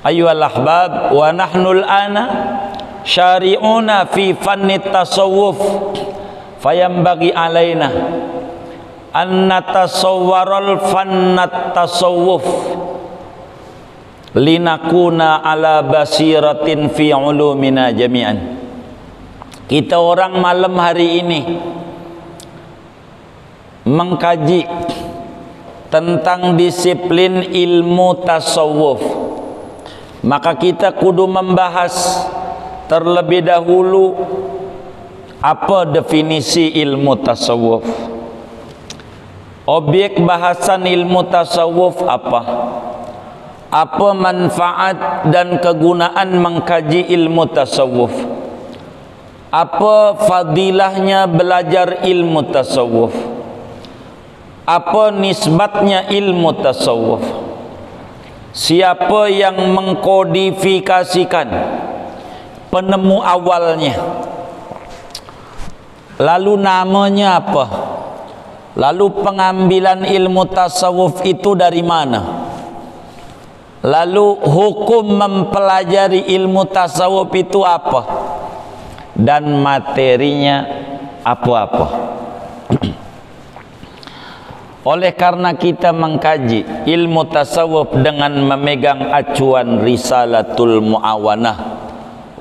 Ayyuhal ahbab, wa nahnu al-ana syari'una fi fanni tasawuf, fayambagi alaina an natasawwaral fannat tasawuf linakuna ala basiratin fi ulumina jami'an. Kita orang malam hari ini mengkaji tentang disiplin ilmu tasawuf, maka kita kudu membahas terlebih dahulu apa definisi ilmu tasawuf. Objek bahasan ilmu tasawuf apa? Apa manfaat dan kegunaan mengkaji ilmu tasawuf? Apa fadilahnya belajar ilmu tasawuf? Apa nisbatnya ilmu tasawuf? Siapa yang mengkodifikasikan, penemu awalnya? Lalu namanya apa? Lalu pengambilan ilmu tasawuf itu dari mana? Lalu hukum mempelajari ilmu tasawuf itu apa? Dan materinya apa-apa? Oleh karena kita mengkaji ilmu tasawuf dengan memegang acuan Risalatul Muawanah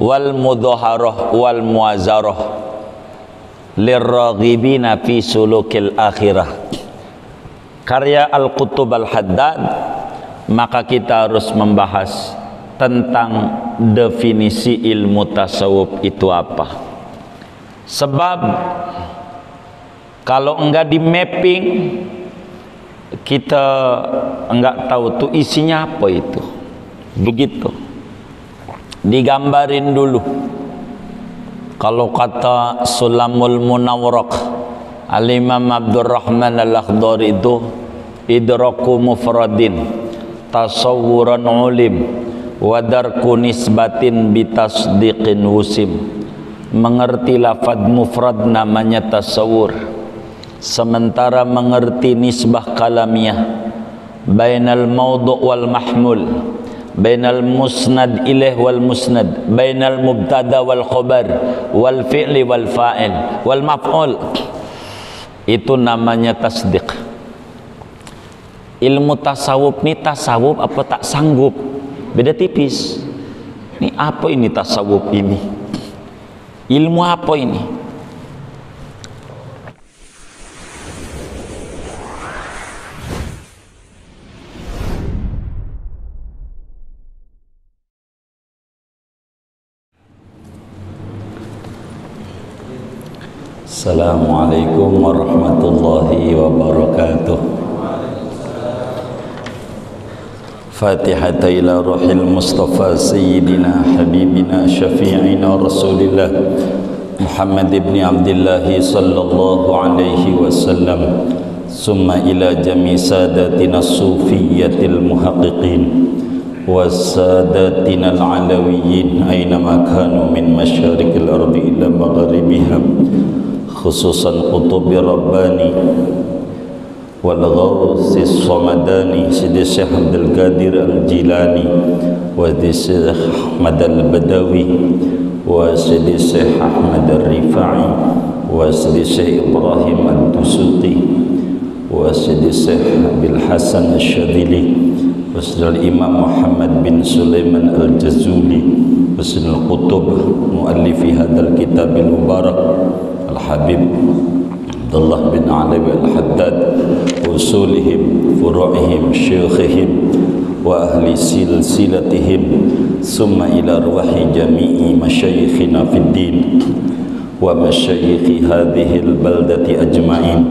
wal Mudhaharah wal Muazarah lirraghibina fi sulukil akhirah, karya Al-Qutub Al-Haddad, maka kita harus membahas tentang definisi ilmu tasawuf itu apa. Sebab kalau enggak di mapping, kita enggak tahu tuh isinya apa itu. Begitu digambarin dulu. Kalau kata Sulamul Munawwaraq Al-Imam Abdurrahman Al-Akhdari itu idraku mufradin tasawwuran ulim wa darku nisbatin bitasdiqin wusim. Mengerti lafad mufrad namanya tasawur, sementara mengerti nisbah kalamiah bainal mawdu' wal mahmul, bainal musnad ilaih wal musnad, bainal mubtada wal khabar, wal fi'li wal fa'il wal maf'ul, itu namanya tasdiq. Ilmu tasawuf ni tasawuf apa tak sanggup, beda tipis. Ini apa ini tasawuf ini? Ilmu apa ini? Assalamualaikum warahmatullahi wabarakatuh. Fatihata ila ruhil Mustafa Sayyidina Habibina Syafi'ina Rasulillah Muhammad ibn Abdullah sallallahu alaihi wasallam, summa ila jami sadatina sufiyatil muhaqqiqin wa sadatina al-alawiyyin aynama kanu min masyariqil ardi ila magharibiha, khususan qutubi rabbani wal ghawsis samadani Sidi Syekh Abdul Qadir Al-Jilani wa Sidi Syekh Ahmad Al-Badawi wa Sidi Syekh Ahmad Al-Rifa'i wa Sidi Syekh Ibrahim Al-Dusuqi wa Sidi Syekh Abil Hasan Al-Syadili wa Sidi Imam Muhammad bin Sulaiman Al-Jazuli wa Sidi Al-Qutub muallifi hadal kitab al-mubarak Al-Habib Abdullah bin Alawi Al-Haddad, usulihim, furu'ihim, syukhihim wa ahli silsilatihim, summa ila arwahi jami'i masyayikhina fid din wa masyayikhi hadhihi al-baldati ajma'in,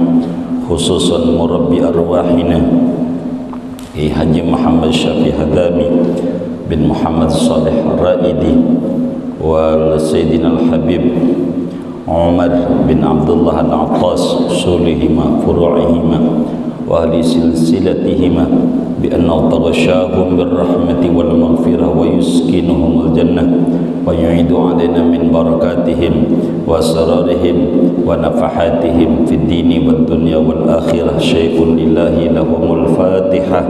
khususan murabbi arwahina Haji Muhammad Syafi Hadami bin Muhammad Salih Raidi wal Sayyidina Al-Habib Umar bin Abdullah Al-Attas, usulihima, furu'ihima wa ahli silsilatihima bi anna taghashahum birrahmati wal maghfirah wa yuskinuhum al-jannah wa yu'idu alaina min barakatihim wa asrarihim wa nafahatihim fid dini wad dunya wal akhirah. Syai'un lillahi lahumul fatihah.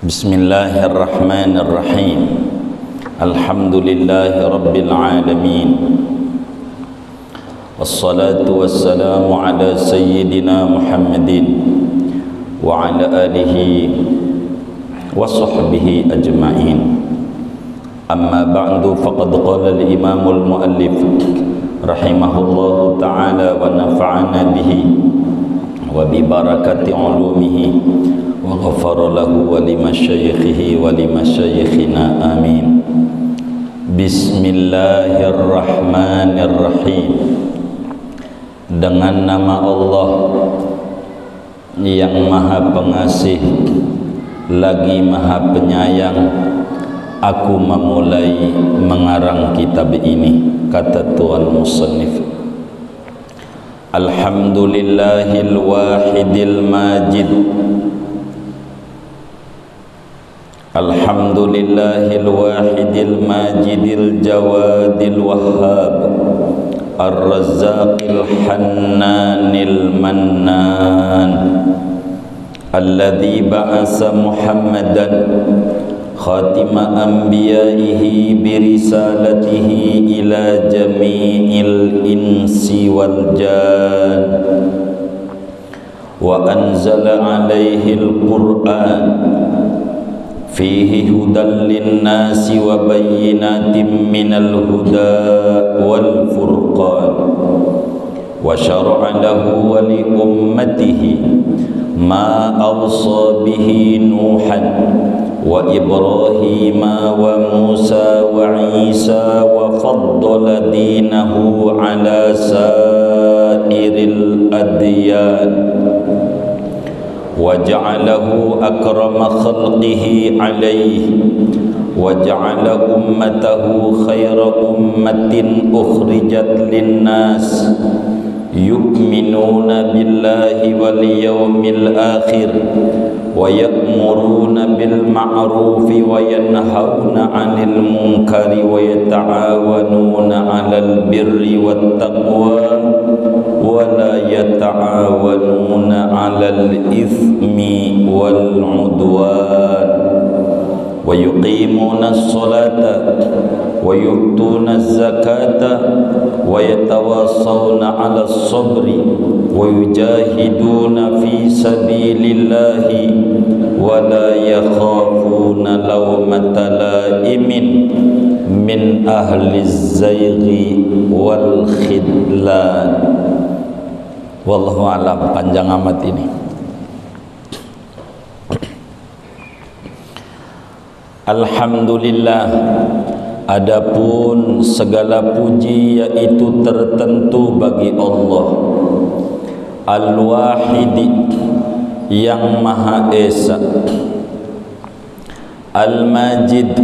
Bismillahirrahmanirrahim. Alhamdulillahi rabbil alamin. Wassalatu wassalamu ala sayyidina Muhammadin wa ala alihi wa sahbihi ajma'in. Amma ba'du, faqad qala al-imam al-muallif rahimahullahu ta'ala wa nafa'ana bihi wa bi barakati ulumihi wa ghafara lahu wa li masyayikhihi wa li masyayikhina amin. Bismillahirrahmanirrahim. Dengan nama Allah yang Maha Pengasih lagi Maha Penyayang, aku memulai mengarang kitab ini. Kata Tuan Musannif, Alhamdulillahil wahidil majid, Alhamdulillahil wahidil majidil jawadil wahhab, Ar-Razzaqil Hannanil Mannan, alladzi ba'asa Muhammadan khatima anbiya'ihi birisalatihi ila jami'il insi wal jan, wa anzala alaihi al-Qur'an fihi hudan linnasi wa bayyinatin minal huda wal furqan, wa syara'a lahu wa li ummatihi ma awsa bihi Nuhan wa Ibrahim wa Musa wa Isa, wa faddala dinahu ala sairil adyan, wa ja'alahu akrama khalqihi alayhi, wa ja'ala ummatahu khayra ummatin ukhrijat linnas yu'minuna billahi wal yawmil akhir wa ya'muruna bil ma'rufi wa yanhauna 'anil munkari wa yata'awanuna 'alal birri wat taqwa wa la yata'awanuna 'alal ithmi wal 'udwan, wa yuqimuna as-salata wa yu'tuna az-zakata wa yatawassawna 'ala as-sabri wa yujahiduna fi sabilillahi wa la yakhafuna lawmata laimin min ahli az-zayghi wal khidlan. Wallahu a'lam. Panjang amat ini. Alhamdulillah, adapun segala puji yaitu tertentu bagi Allah Al-Wahidi, yang Maha Esa, Al-Majid,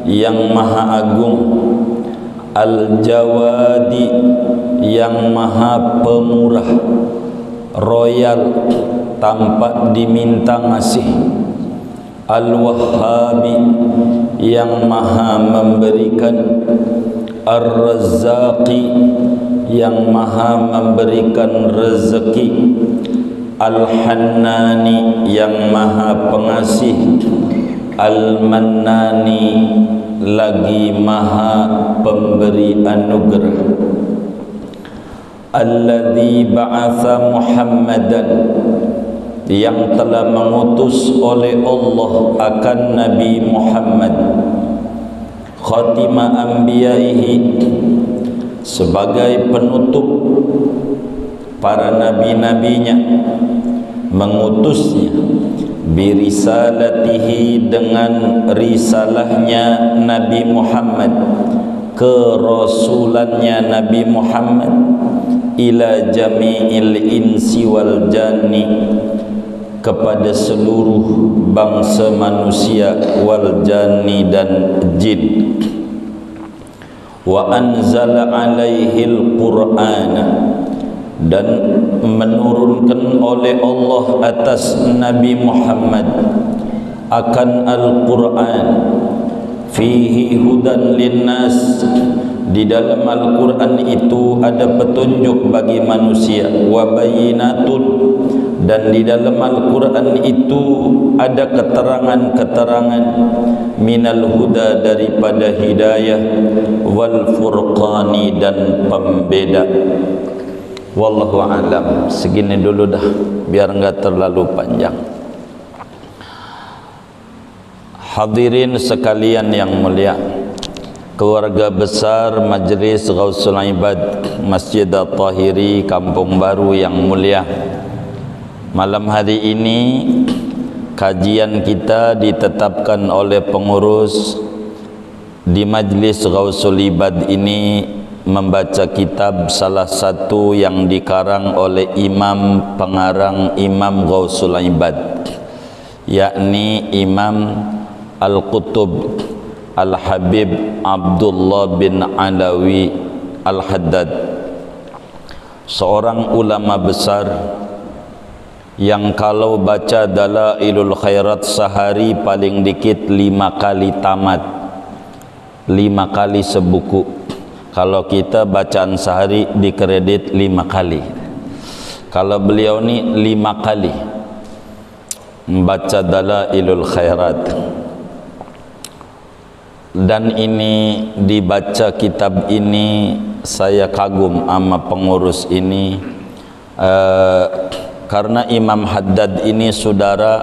yang Maha Agung, Al-Jawadi, yang Maha Pemurah, Royal, tanpa diminta ngasih, Al-Wahhabi, yang Maha memberikan, Ar-Razzaqi, yang Maha memberikan rezeki, Al-Hannani, yang Maha Pengasih, Al-Mannani, lagi Maha Pemberi anugerah, Alladzi ba'atha Muhammadan, yang telah mengutus oleh Allah akan Nabi Muhammad, khatima anbiya'ihi, sebagai penutup para nabi-nabinya, mengutusnya, birisalatihi, dengan risalahnya Nabi Muhammad, kerasulannya Nabi Muhammad, ila jami'il insi wal janni, kepada seluruh bangsa manusia, wal janni, dan jin. Wa anzala alaihil qur'ana, dan menurunkan oleh Allah atas Nabi Muhammad akan Al-Quran, fihi hudan linnas, di dalam Al-Quran itu ada petunjuk bagi manusia, wa bayyinatun, dan di dalam Al-Quran itu ada keterangan-keterangan, minal huda, daripada hidayah, wal furqani, dan pembeda. Wallahu a'lam. Segini dulu dah, biar enggak terlalu panjang. Hadirin sekalian yang mulia, keluarga besar Majlis Ghausul Ibad Masjid At-Tahiri Kampung Baru yang mulia, malam hari ini kajian kita ditetapkan oleh pengurus di Majlis Ghausul Ibad ini membaca kitab salah satu yang dikarang oleh imam pengarang Imam Ghausul Ibad, yakni Imam Al-Qutub Al-Habib Abdullah bin Alawi Al-Haddad, seorang ulama besar yang kalau baca Dalailul Khairat sehari paling dikit 5 kali tamat, 5 kali sebuku. Kalau kita bacaan sehari dikredit 5 kali. Kalau beliau ni 5 kali membaca Dalailul Khairat. Dan ini dibaca kitab ini, saya kagum sama pengurus ini, karena Imam Haddad ini saudara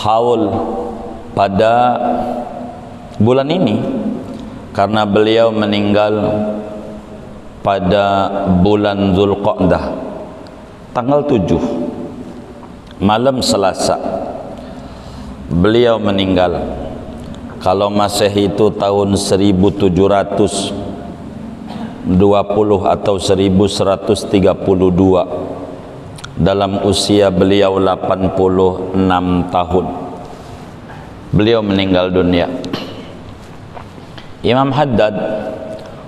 haul pada bulan ini, karena beliau meninggal pada bulan Zulqa'dah tanggal 7 malam Selasa beliau meninggal. Kalau Masehi itu tahun 1720 atau 1132, dalam usia beliau 86 tahun beliau meninggal dunia. Imam Haddad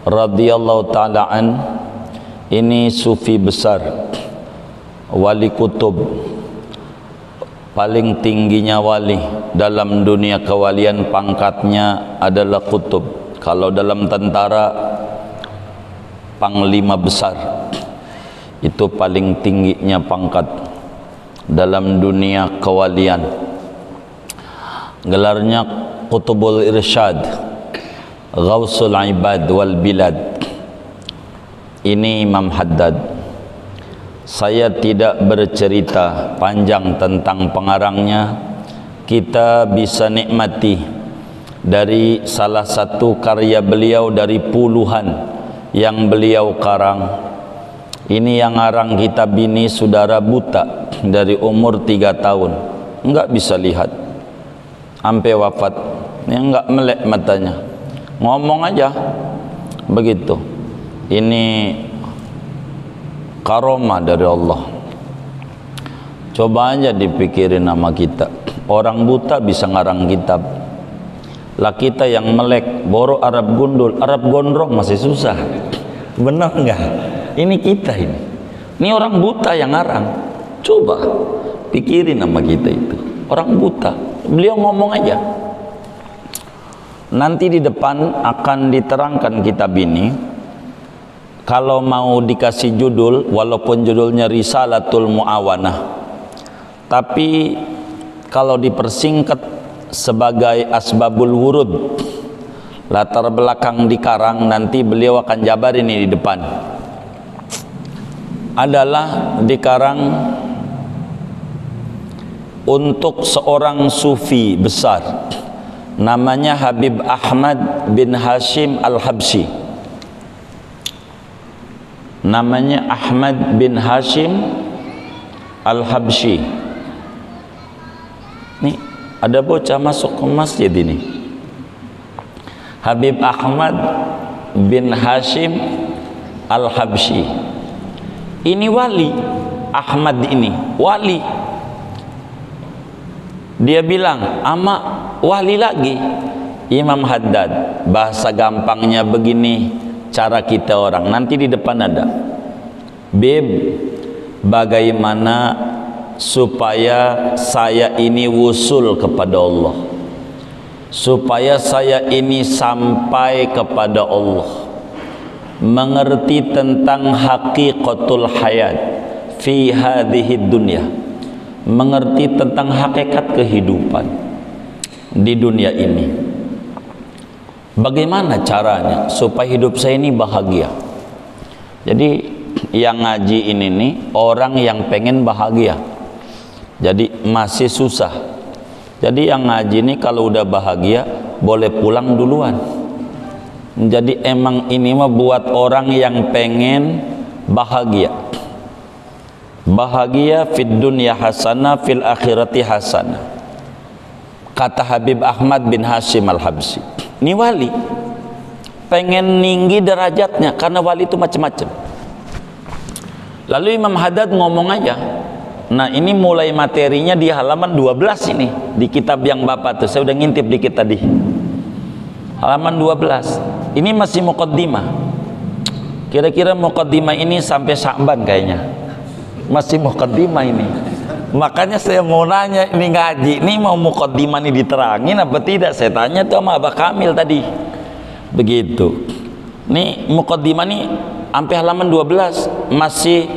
radhiyallahu ta'ala an ini sufi besar, wali kutub, paling tingginya wali dalam dunia kewalian, pangkatnya adalah kutub. Kalau dalam tentara panglima besar, itu paling tingginya pangkat dalam dunia kewalian. Gelarnya Qutubul Irsyad, Ghausul Ibad wal Bilad. Ini Imam Haddad. Saya tidak bercerita panjang tentang pengarangnya. Kita bisa nikmati dari salah satu karya beliau dari puluhan yang beliau karang. Ini yang ngarang kitab ini saudara buta dari umur 3 tahun, enggak bisa lihat sampai wafat. Ini enggak melek matanya, ngomong aja begitu. Ini karomah dari Allah. Coba aja dipikirin nama kita, orang buta bisa ngarang kitab. Lah kita yang melek, boro Arab gundul, Arab gondrong masih susah. Benar enggak? Ini kita ini. Ini orang buta yang ngarang. Coba pikirin nama kita itu, orang buta. Beliau ngomong aja. Nanti di depan akan diterangkan kitab ini. Kalau mau dikasih judul, walaupun judulnya Risalatul Mu'awanah, tapi kalau dipersingkat sebagai Asbabul Wurud, latar belakang dikarang, nanti beliau akan jabar ini di depan. Adalah dikarang untuk seorang sufi besar, namanya Habib Ahmad bin Hashim Al-Habsyi. Namanya Ahmad bin Hashim Al-Habsyi. Nih ada bocah masuk ke masjid ini. Habib Ahmad bin Hashim Al-Habsyi. Ini wali. Ahmad ini wali. Dia bilang, ama wali lagi. Imam Haddad, bahasa gampangnya begini cara kita orang, nanti di depan ada. Beb, bagaimana supaya saya ini wusul kepada Allah, supaya saya ini sampai kepada Allah. mengerti tentang haqiqatul hayat fi hadhihi dunya, mengerti tentang hakikat kehidupan di dunia ini. Bagaimana caranya supaya hidup saya ini bahagia? Jadi yang ngaji ini nih orang yang pengen bahagia, jadi masih susah. Jadi yang ngaji ini kalau udah bahagia boleh pulang duluan. Jadi emang ini mah buat orang yang pengen bahagia. Bahagia fid dunya hasanah fil akhirati hasanah, kata Habib Ahmad bin Hashim Al-Habsyi. Ini wali pengen tinggi derajatnya, karena wali itu macam-macam. Lalu Imam Haddad ngomong aja. Nah ini mulai materinya di halaman 12 ini, di kitab yang Bapak tuh, saya udah ngintip dikit tadi, halaman 12. Ini masih muqaddimah. Kira-kira muqaddimah ini sampai Sya'ban kayaknya, masih muqaddimah ini. Makanya saya mau nanya, ini ngaji ini mau muqaddimah ini diterangin apa tidak? Saya tanya tuh sama Abah Kamil tadi. Begitu. Nih muqaddimah nih sampai halaman 12 masih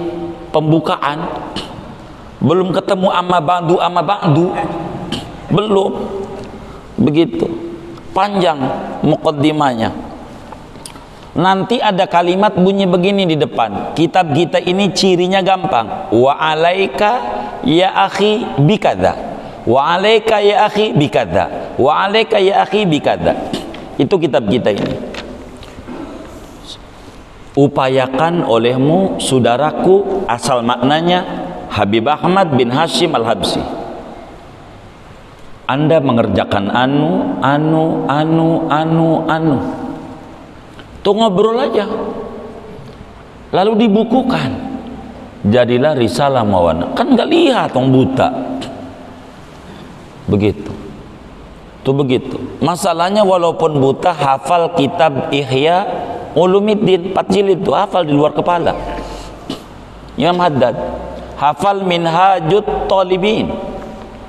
pembukaan. Belum ketemu amma ba'du belum. Begitu. Panjang muqaddimahnya. Nanti ada kalimat bunyi begini di depan. Kitab kita ini cirinya gampang. Wa alaika ya akhi bikadza. Wa alaika ya akhi bikadza. Wa alaika ya akhi bikadza. Itu kitab kita ini. Upayakan olehmu saudaraku, asal maknanya Habib Ahmad bin Hashim Al-Habsyi. Anda mengerjakan anu. Tuh ngobrol aja, lalu dibukukan, jadilah risalah mawana. Kan nggak lihat orang buta. Begitu. Tuh begitu. Masalahnya walaupun buta hafal kitab Ihya Ulumuddin 4 jilid itu hafal di luar kepala. Imam Haddad hafal Minhajut Talibin,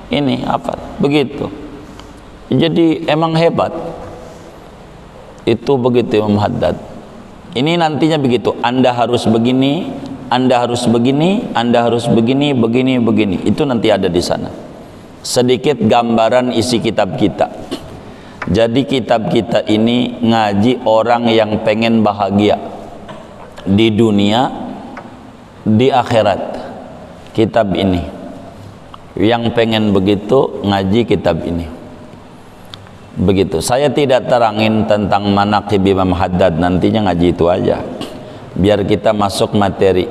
ini hafal. Begitu. Jadi emang hebat. Itu begitu Imam Haddad. Ini nantinya begitu. Anda harus begini, Anda harus begini, Anda harus begini, begini. Itu nanti ada di sana. Sedikit gambaran isi kitab kita. Jadi kitab kita ini ngaji orang yang pengen bahagia di dunia, di akhirat. Kitab ini yang pengen begitu ngaji kitab ini. Begitu. Saya tidak terangin tentang manaqib Imam Haddad, nantinya ngaji itu aja biar kita masuk materi.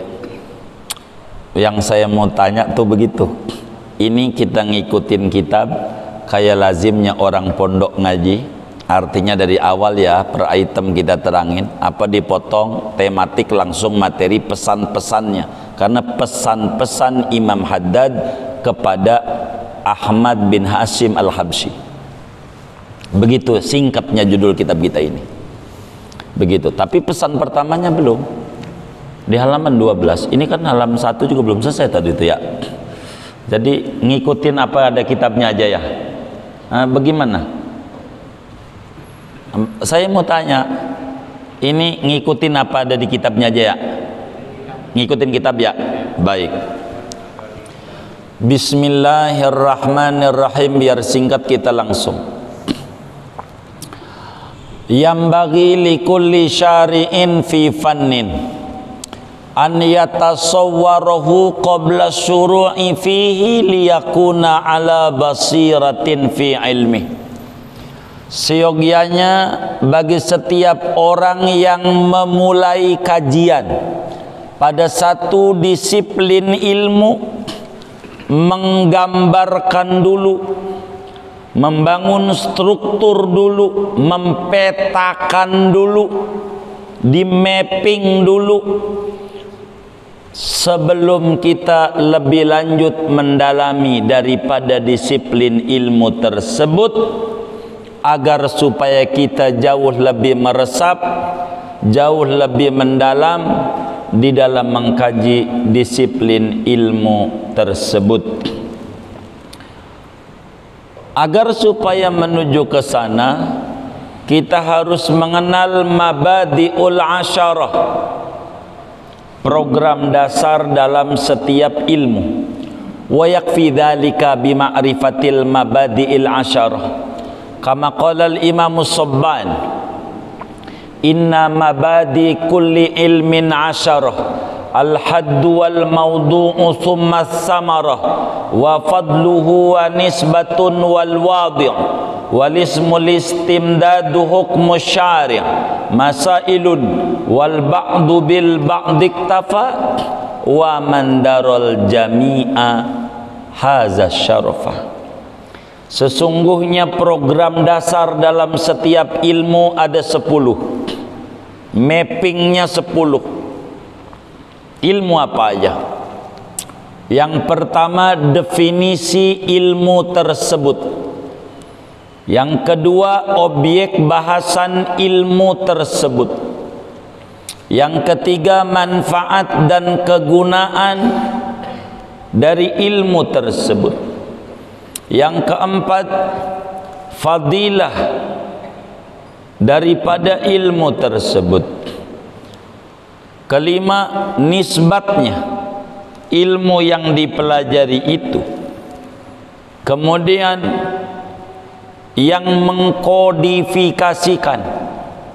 Yang saya mau tanya tuh begitu. Ini kita ngikutin kitab kayak lazimnya orang pondok ngaji, artinya dari awal ya per item kita terangin, apa dipotong tematik langsung materi pesan-pesannya, karena pesan-pesan Imam Haddad kepada Ahmad bin Hashim Al-Habsyi. Begitu singkatnya judul kitab kita ini. Begitu. Tapi pesan pertamanya belum. Di halaman 12. Ini kan halaman 1 juga belum selesai tadi itu ya. Jadi ngikutin apa ada kitabnya aja ya. Nah, bagaimana? Saya mau tanya, ini ngikutin apa ada di kitabnya aja ya? Ngikutin kitab ya? Baik. Bismillahirrahmanirrahim, biar singkat kita langsung. Yambagi likulli syari'in fi fannin an yatasawwarahu qabla syuru'i fihi liyakuna ala basiratin fi ilmi. Seyogianya bagi setiap orang yang memulai kajian pada satu disiplin ilmu, menggambarkan dulu, membangun struktur dulu, mempetakan dulu, di mapping dulu sebelum kita lebih lanjut mendalami daripada disiplin ilmu tersebut, agar supaya kita jauh lebih meresap, jauh lebih mendalam di dalam mengkaji disiplin ilmu tersebut. Agar supaya menuju ke sana kita harus mengenal mabadi'ul asyarah, program dasar dalam setiap ilmu. Wa yakfi dzalika bima'rifatil mabadi'il asyarah. Kama qala al-Imam As-Sabban, inna mabadi kulli ilmin asyarah, al-haddu wal mawdu'u thumma as-samarah, wa fadluhu wa nisbatun wal wadi' wal ismul istimdadu hukmu syari' masailun wal ba'du bil ba'di iktafa wa man daral jami'a haza syarafah. Sesungguhnya program dasar dalam setiap ilmu ada 10, mappingnya 10. Ilmu apa aja? Yang pertama, definisi ilmu tersebut. Yang kedua, objek bahasan ilmu tersebut. Yang ketiga, manfaat dan kegunaan dari ilmu tersebut. Yang keempat, fadilah daripada ilmu tersebut. Kelima, nisbatnya ilmu yang dipelajari itu. Kemudian yang mengkodifikasikan,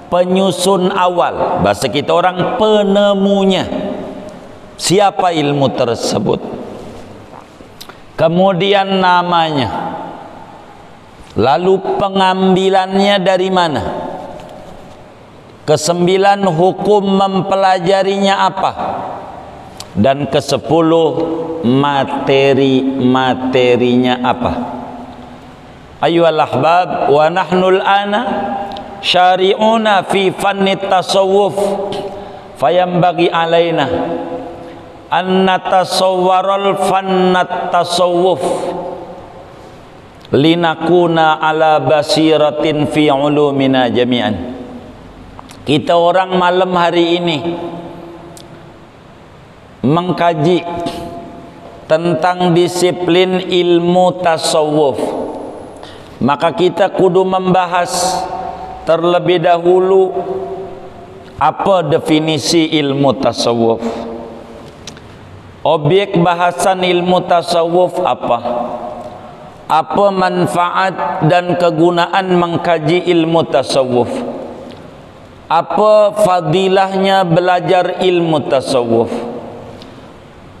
penyusun awal, bahasa kita orang penemunya, siapa ilmu tersebut. Kemudian namanya, lalu pengambilannya dari mana. Kesembilan, hukum mempelajarinya apa. Dan kesepuluh, materi-materinya apa. Ayyuhal ahbab, wa nahnul ana syari'una fi fanni tasawuf, fayambagi alaina an natasawwaral fannat tasawuf linakuna ala basiratin fi ulumina jami'an. Kita orang malam hari ini mengkaji tentang disiplin ilmu tasawuf, maka kita kudu membahas terlebih dahulu apa definisi ilmu tasawuf, objek bahasan ilmu tasawuf apa manfaat dan kegunaan mengkaji ilmu tasawuf, apa fadilahnya belajar ilmu tasawuf,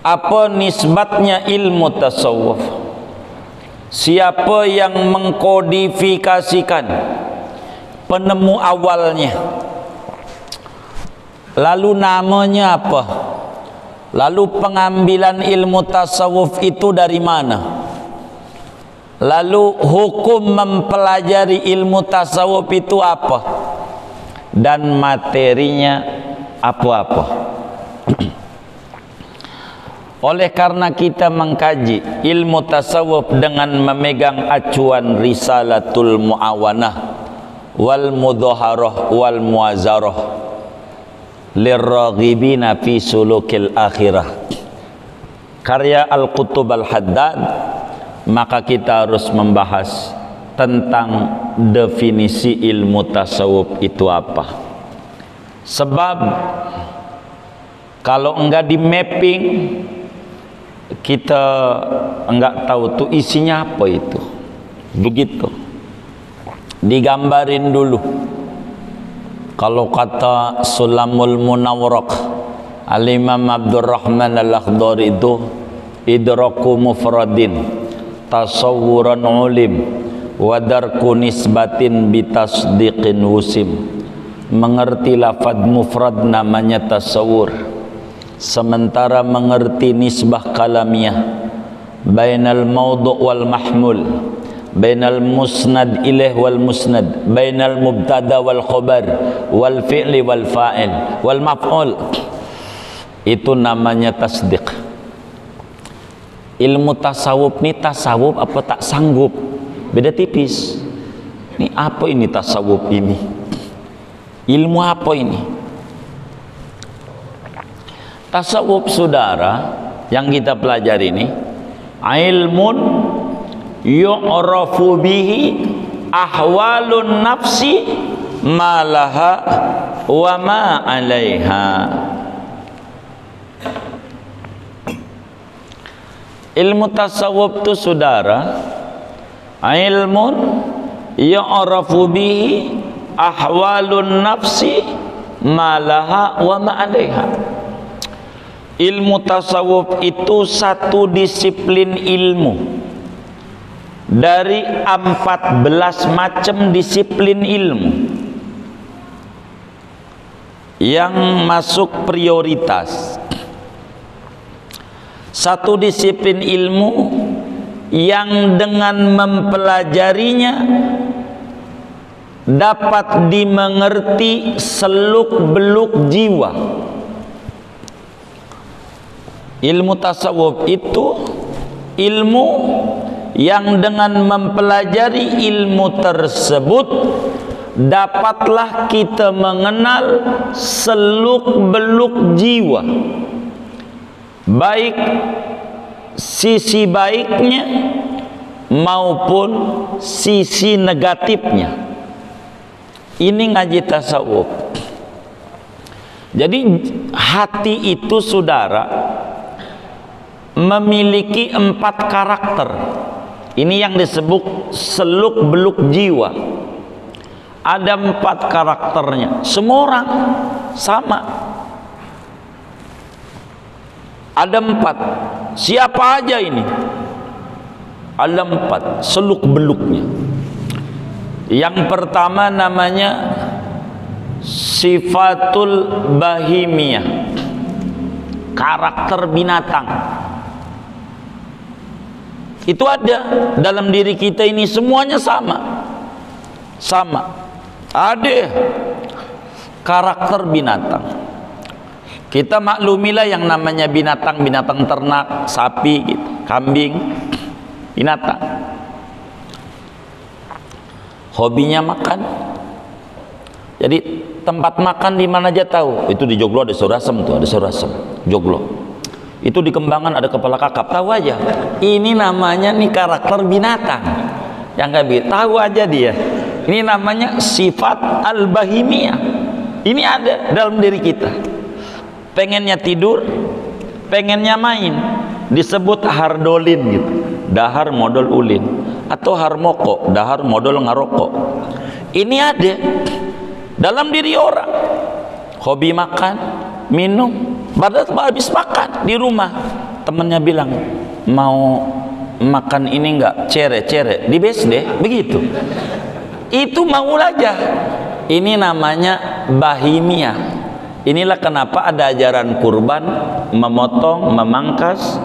apa nisbatnya ilmu tasawuf, siapa yang mengkodifikasikan, penemu awalnya, lalu namanya apa, lalu pengambilan ilmu tasawuf itu dari mana, lalu hukum mempelajari ilmu tasawuf itu apa, dan materinya apa-apa. Oleh karena kita mengkaji ilmu tasawuf dengan memegang acuan Risalatul Muawanah wal Mudhaharah wal Muazarah lirraghibina fi sulukil akhirah, karya Al-Qutub Al-Haddad, maka kita harus membahas tentang definisi ilmu tasawuf itu apa. Sebab kalau enggak di mapping, kita enggak tahu tuh isinya apa itu. Begitu. Digambarin dulu. Kalau kata Sulamul Munawwaraq, Al-Imam Abdurrahman Al-Akhdari itu idraku mufradin tasawuran ulim wadarku nisbatin bitasdiqin wusim. Mengerti lafad mufrad namanya tasawur, sementara mengerti nisbah kalamiah, bainal mawdu' wal mahmul, bainal musnad ilaih wal musnad, bainal mubtada wal khabar, wal fi'li wal fa'il wal maf'ul, itu namanya tasdiq. Ilmu tasawuf ni tasawuf apa tak sanggup, beda tipis. Ini apa ini tasawuf ini? Ilmu apa ini? Tasawuf, saudara, yang kita pelajari ini ilmun yu'rafu bihi ahwalun nafsi ma laha wa ma 'alaiha. Ilmu tasawuf itu saudara, ilmun ya'rafu bihi ahwalun nafsi ma laha wa ma 'alaiha. Ilmu tasawuf itu satu disiplin ilmu dari 14 macam disiplin ilmu yang masuk prioritas. Satu disiplin ilmu yang dengan mempelajarinya dapat dimengerti seluk-beluk jiwa. Ilmu tasawuf itu ilmu yang dengan mempelajari ilmu tersebut dapatlah kita mengenal seluk-beluk jiwa, baik sisi baiknya maupun sisi negatifnya. Ini ngaji tasawuf. Jadi hati itu saudara memiliki 4 karakter. Ini yang disebut seluk-beluk jiwa. Ada 4 karakternya. Semua orang sama. Ada 4. Siapa aja ini? Ada 4 seluk-beluknya. Yang pertama namanya sifatul bahimiyah, karakter binatang. Itu ada dalam diri kita ini, semuanya sama. Ada karakter binatang. Kita maklumilah yang namanya binatang ternak, sapi gitu, kambing, binatang. Hobinya makan. Jadi tempat makan di mana aja tahu. Itu di Joglo ada Surasem tuh, ada Surasem, Joglo. Itu di Kembangan ada kepala kakap, tahu aja. Ini namanya nih karakter binatang. Yang nggak tahu aja dia. Ini namanya sifat al-bahimiyah. Ini ada dalam diri kita. Pengennya tidur, pengennya main, disebut hardolin gitu. Dahar modal ulin, atau harmoko, dahar modal ngaroko. Ini ada dalam diri orang. Hobi makan, minum. Padahal habis makan di rumah, temennya bilang mau makan ini enggak, cere di BSD begitu. Itu mau aja. Ini namanya bahimiyah. Inilah kenapa ada ajaran kurban, memotong, memangkas,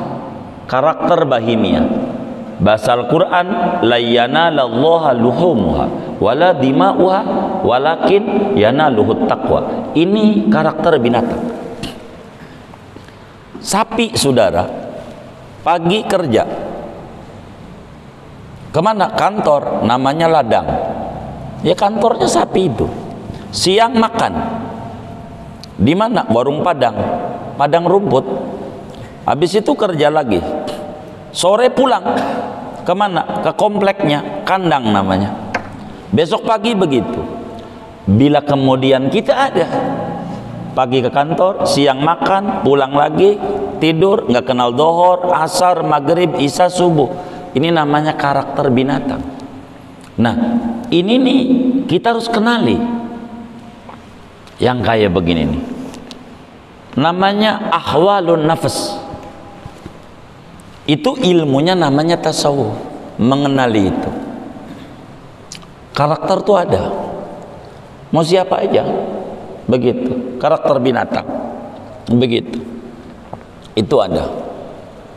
karakter bahimiyah. Bahasa Al-Quran, la yanalallaha luhumuha wala dima'uha walakin yanaluhut taqwa. Ini karakter binatang. Sapi saudara, pagi kerja, kemana? Kantor, namanya ladang. Ya kantornya sapi itu. Siang makan, di mana? Warung Padang, padang rumput. Habis itu kerja lagi. Sore pulang, kemana? Ke kompleknya, kandang namanya. Besok pagi begitu. Bila kemudian kita ada pagi ke kantor, siang makan, pulang lagi, tidur, nggak kenal dohor, asar, maghrib, isya, subuh. Ini namanya karakter binatang. Nah, ini nih kita harus kenali. Yang kayak begini nih, namanya ahwalun nafas. Itu ilmunya namanya tasawuf, mengenali itu. Karakter tuh ada. Mau siapa aja. Begitu, karakter binatang. Begitu. Itu ada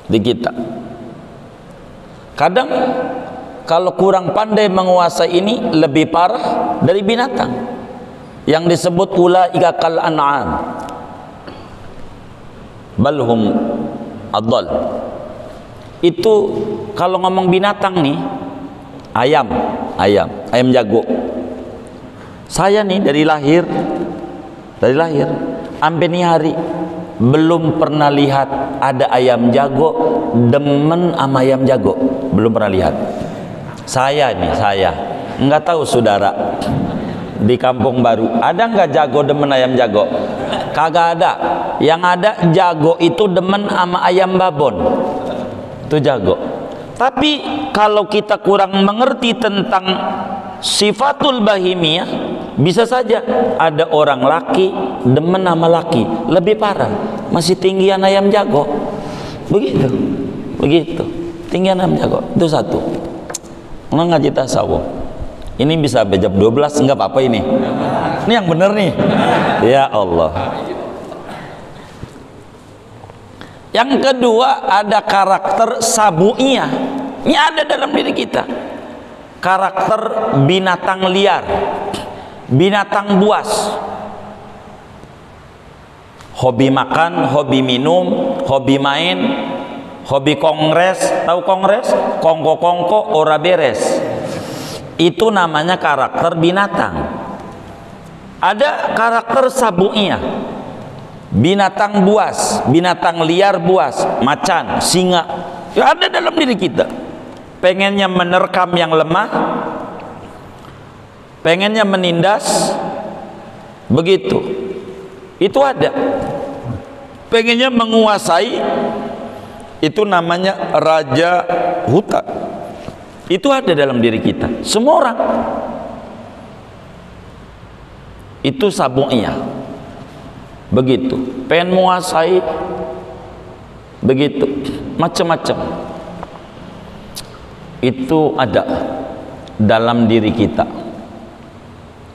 di kita. Kadang kalau kurang pandai menguasai ini lebih parah dari binatang. Yang disebut ulaika kal an'am. Balhum adall. Itu kalau ngomong binatang nih, ayam jago. Saya nih dari lahir sampai nih hari belum pernah lihat ada ayam jago demen sama ayam jago, belum pernah lihat. Saya nggak tahu saudara. di Kampung Baru. Ada nggak jago demen ayam jago? Kagak ada. Yang ada jago itu demen sama ayam babon. Itu jago. Tapi kalau kita kurang mengerti tentang sifatul bahimiyah, bisa saja ada orang laki demen sama laki, lebih parah, masih tinggian ayam jago. Begitu. Tinggian ayam jago. Itu satu. Orang ngaji tasawuf. Ini bisa sampai jam 12 enggak apa-apa ini. Ini yang benar nih. Ya Allah. Yang kedua ada karakter sabu'iyah. Ini ada dalam diri kita. Karakter binatang liar, binatang buas. Hobi makan, hobi minum, hobi main, hobi kongres. Tahu kongres? Kongko-kongko ora beres. Itu namanya karakter binatang. Ada karakter sabu'iyah, binatang buas, binatang liar buas, macan, singa. Ya ada dalam diri kita. Pengennya menerkam yang lemah, pengennya menindas, begitu. Itu ada. Pengennya menguasai, itu namanya raja hutan. Itu ada dalam diri kita. Semua orang. Itu sabu'iyah. Begitu. Pengen menguasai, begitu. Macam-macam. Itu ada dalam diri kita.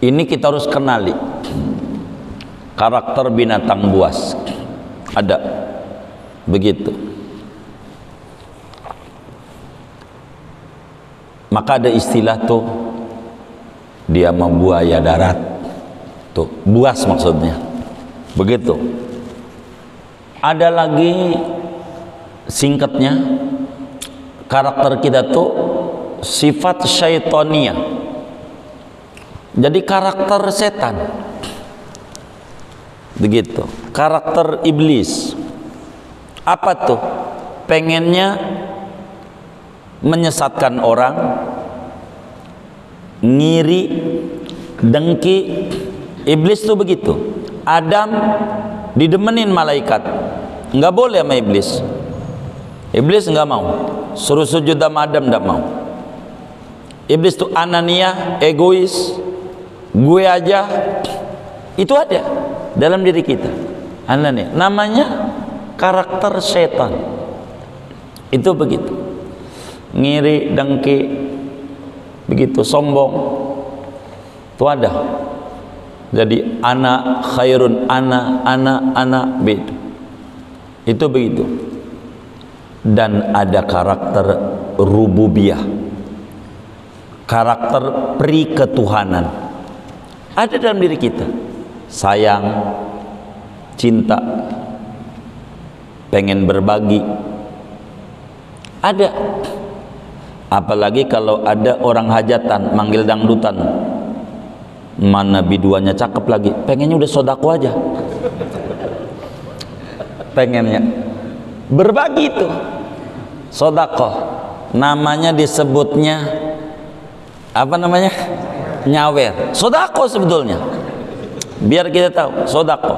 Ini kita harus kenali. Karakter binatang buas ada. Begitu. Maka ada istilah tuh, dia membuaya darat. Tuh, buas maksudnya. Begitu. Ada lagi singkatnya, karakter kita tuh sifat syaitoniyah. Jadi karakter setan. Begitu. Karakter iblis. Apa tuh? Pengennya menyesatkan orang, ngiri, dengki. Iblis tuh begitu. Adam didemenin malaikat, nggak boleh sama iblis. Iblis nggak mau, suruh sujud sama Adam nggak mau. Iblis tuh anania, egois, gue aja. Itu ada dalam diri kita. Anania, namanya karakter setan. Itu begitu. Ngiri, dengki, begitu, sombong. Itu ada. Jadi ana khairun, ana beda. Itu begitu. Dan ada karakter rububiyah, karakter priketuhanan. Ada dalam diri kita. Sayang, cinta, pengen berbagi. Ada. Apalagi kalau ada orang hajatan manggil dangdutan, mana biduannya cakep lagi, pengennya udah sodako aja. Pengennya berbagi itu sodako. Namanya disebutnya apa namanya? Nyawer. Sodako sebetulnya. Biar kita tahu sodako.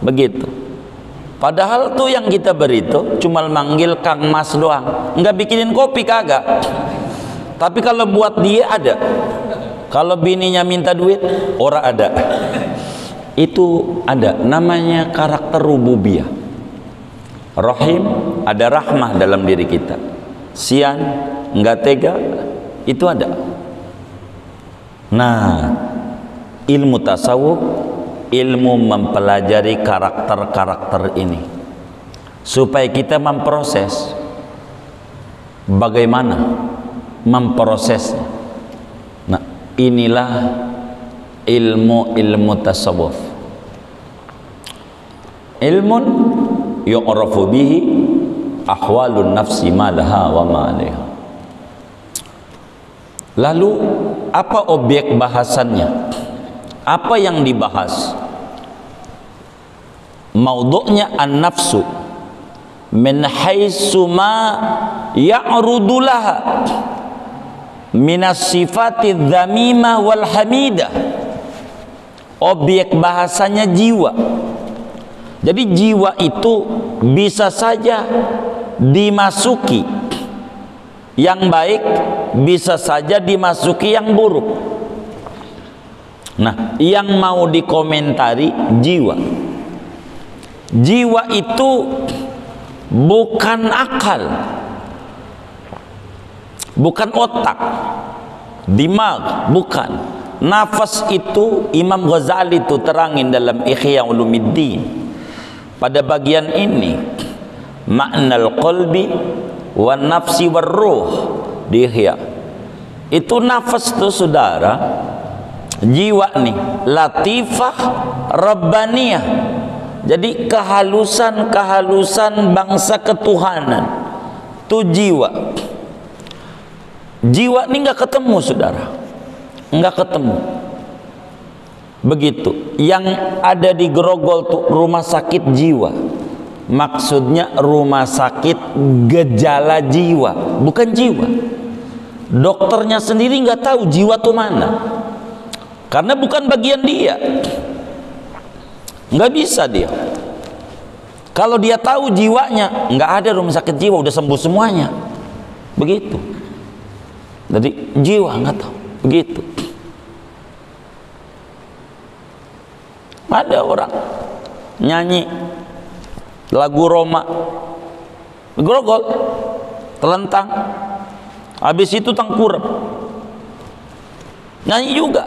Begitu. Padahal tuh yang kita beri itu cuma manggil Kang Mas doang, nggak bikinin kopi kagak. Tapi kalau buat dia ada. Kalau bininya minta duit, ora ada. Itu ada. Namanya karakter rububiyah. Rahim, ada rahmah dalam diri kita. Sian, nggak tega, itu ada. Nah, ilmu tasawuf, ilmu mempelajari karakter-karakter ini supaya kita memproses bagaimana memprosesnya. Nah, inilah ilmu tasawuf. Ilmun yu'rafu bihi ahwalun nafsi ma laha wa ma 'alaiha. Lalu apa objek bahasannya? Apa yang dibahas? Maudhu'nya an-nafsu min haitsu ma ya'rudu laha minas sifati dzamimah wal hamidah. objek bahasanya jiwa. Jadi jiwa itu bisa saja dimasuki yang baik, bisa saja dimasuki yang buruk. Nah, yang mau dikomentari jiwa. Jiwa itu bukan akal, bukan otak, dimag, bukan. Nafas itu Imam Ghazali itu terangin dalam Ihya Ulumuddin pada bagian ini, maknal qalbi wan nafsi war ruh di Ihya. Itu nafas itu saudara, jiwa nih, latifah rabbaniyah. Jadi kehalusan-kehalusan bangsa ketuhanan itu jiwa. Jiwa ini nggak ketemu saudara, nggak ketemu. Begitu. Yang ada di Grogol tuh rumah sakit jiwa. Maksudnya rumah sakit gejala jiwa, bukan jiwa. Dokternya sendiri nggak tahu jiwa tuh mana, karena bukan bagian dia. Nggak bisa dia. Kalau dia tahu jiwanya, nggak ada rumah sakit jiwa, udah sembuh semuanya. Begitu. Jadi jiwa nggak tahu. Begitu. Ada orang nyanyi lagu Roma, Grogol, telentang, habis itu tengkurap, nyanyi juga.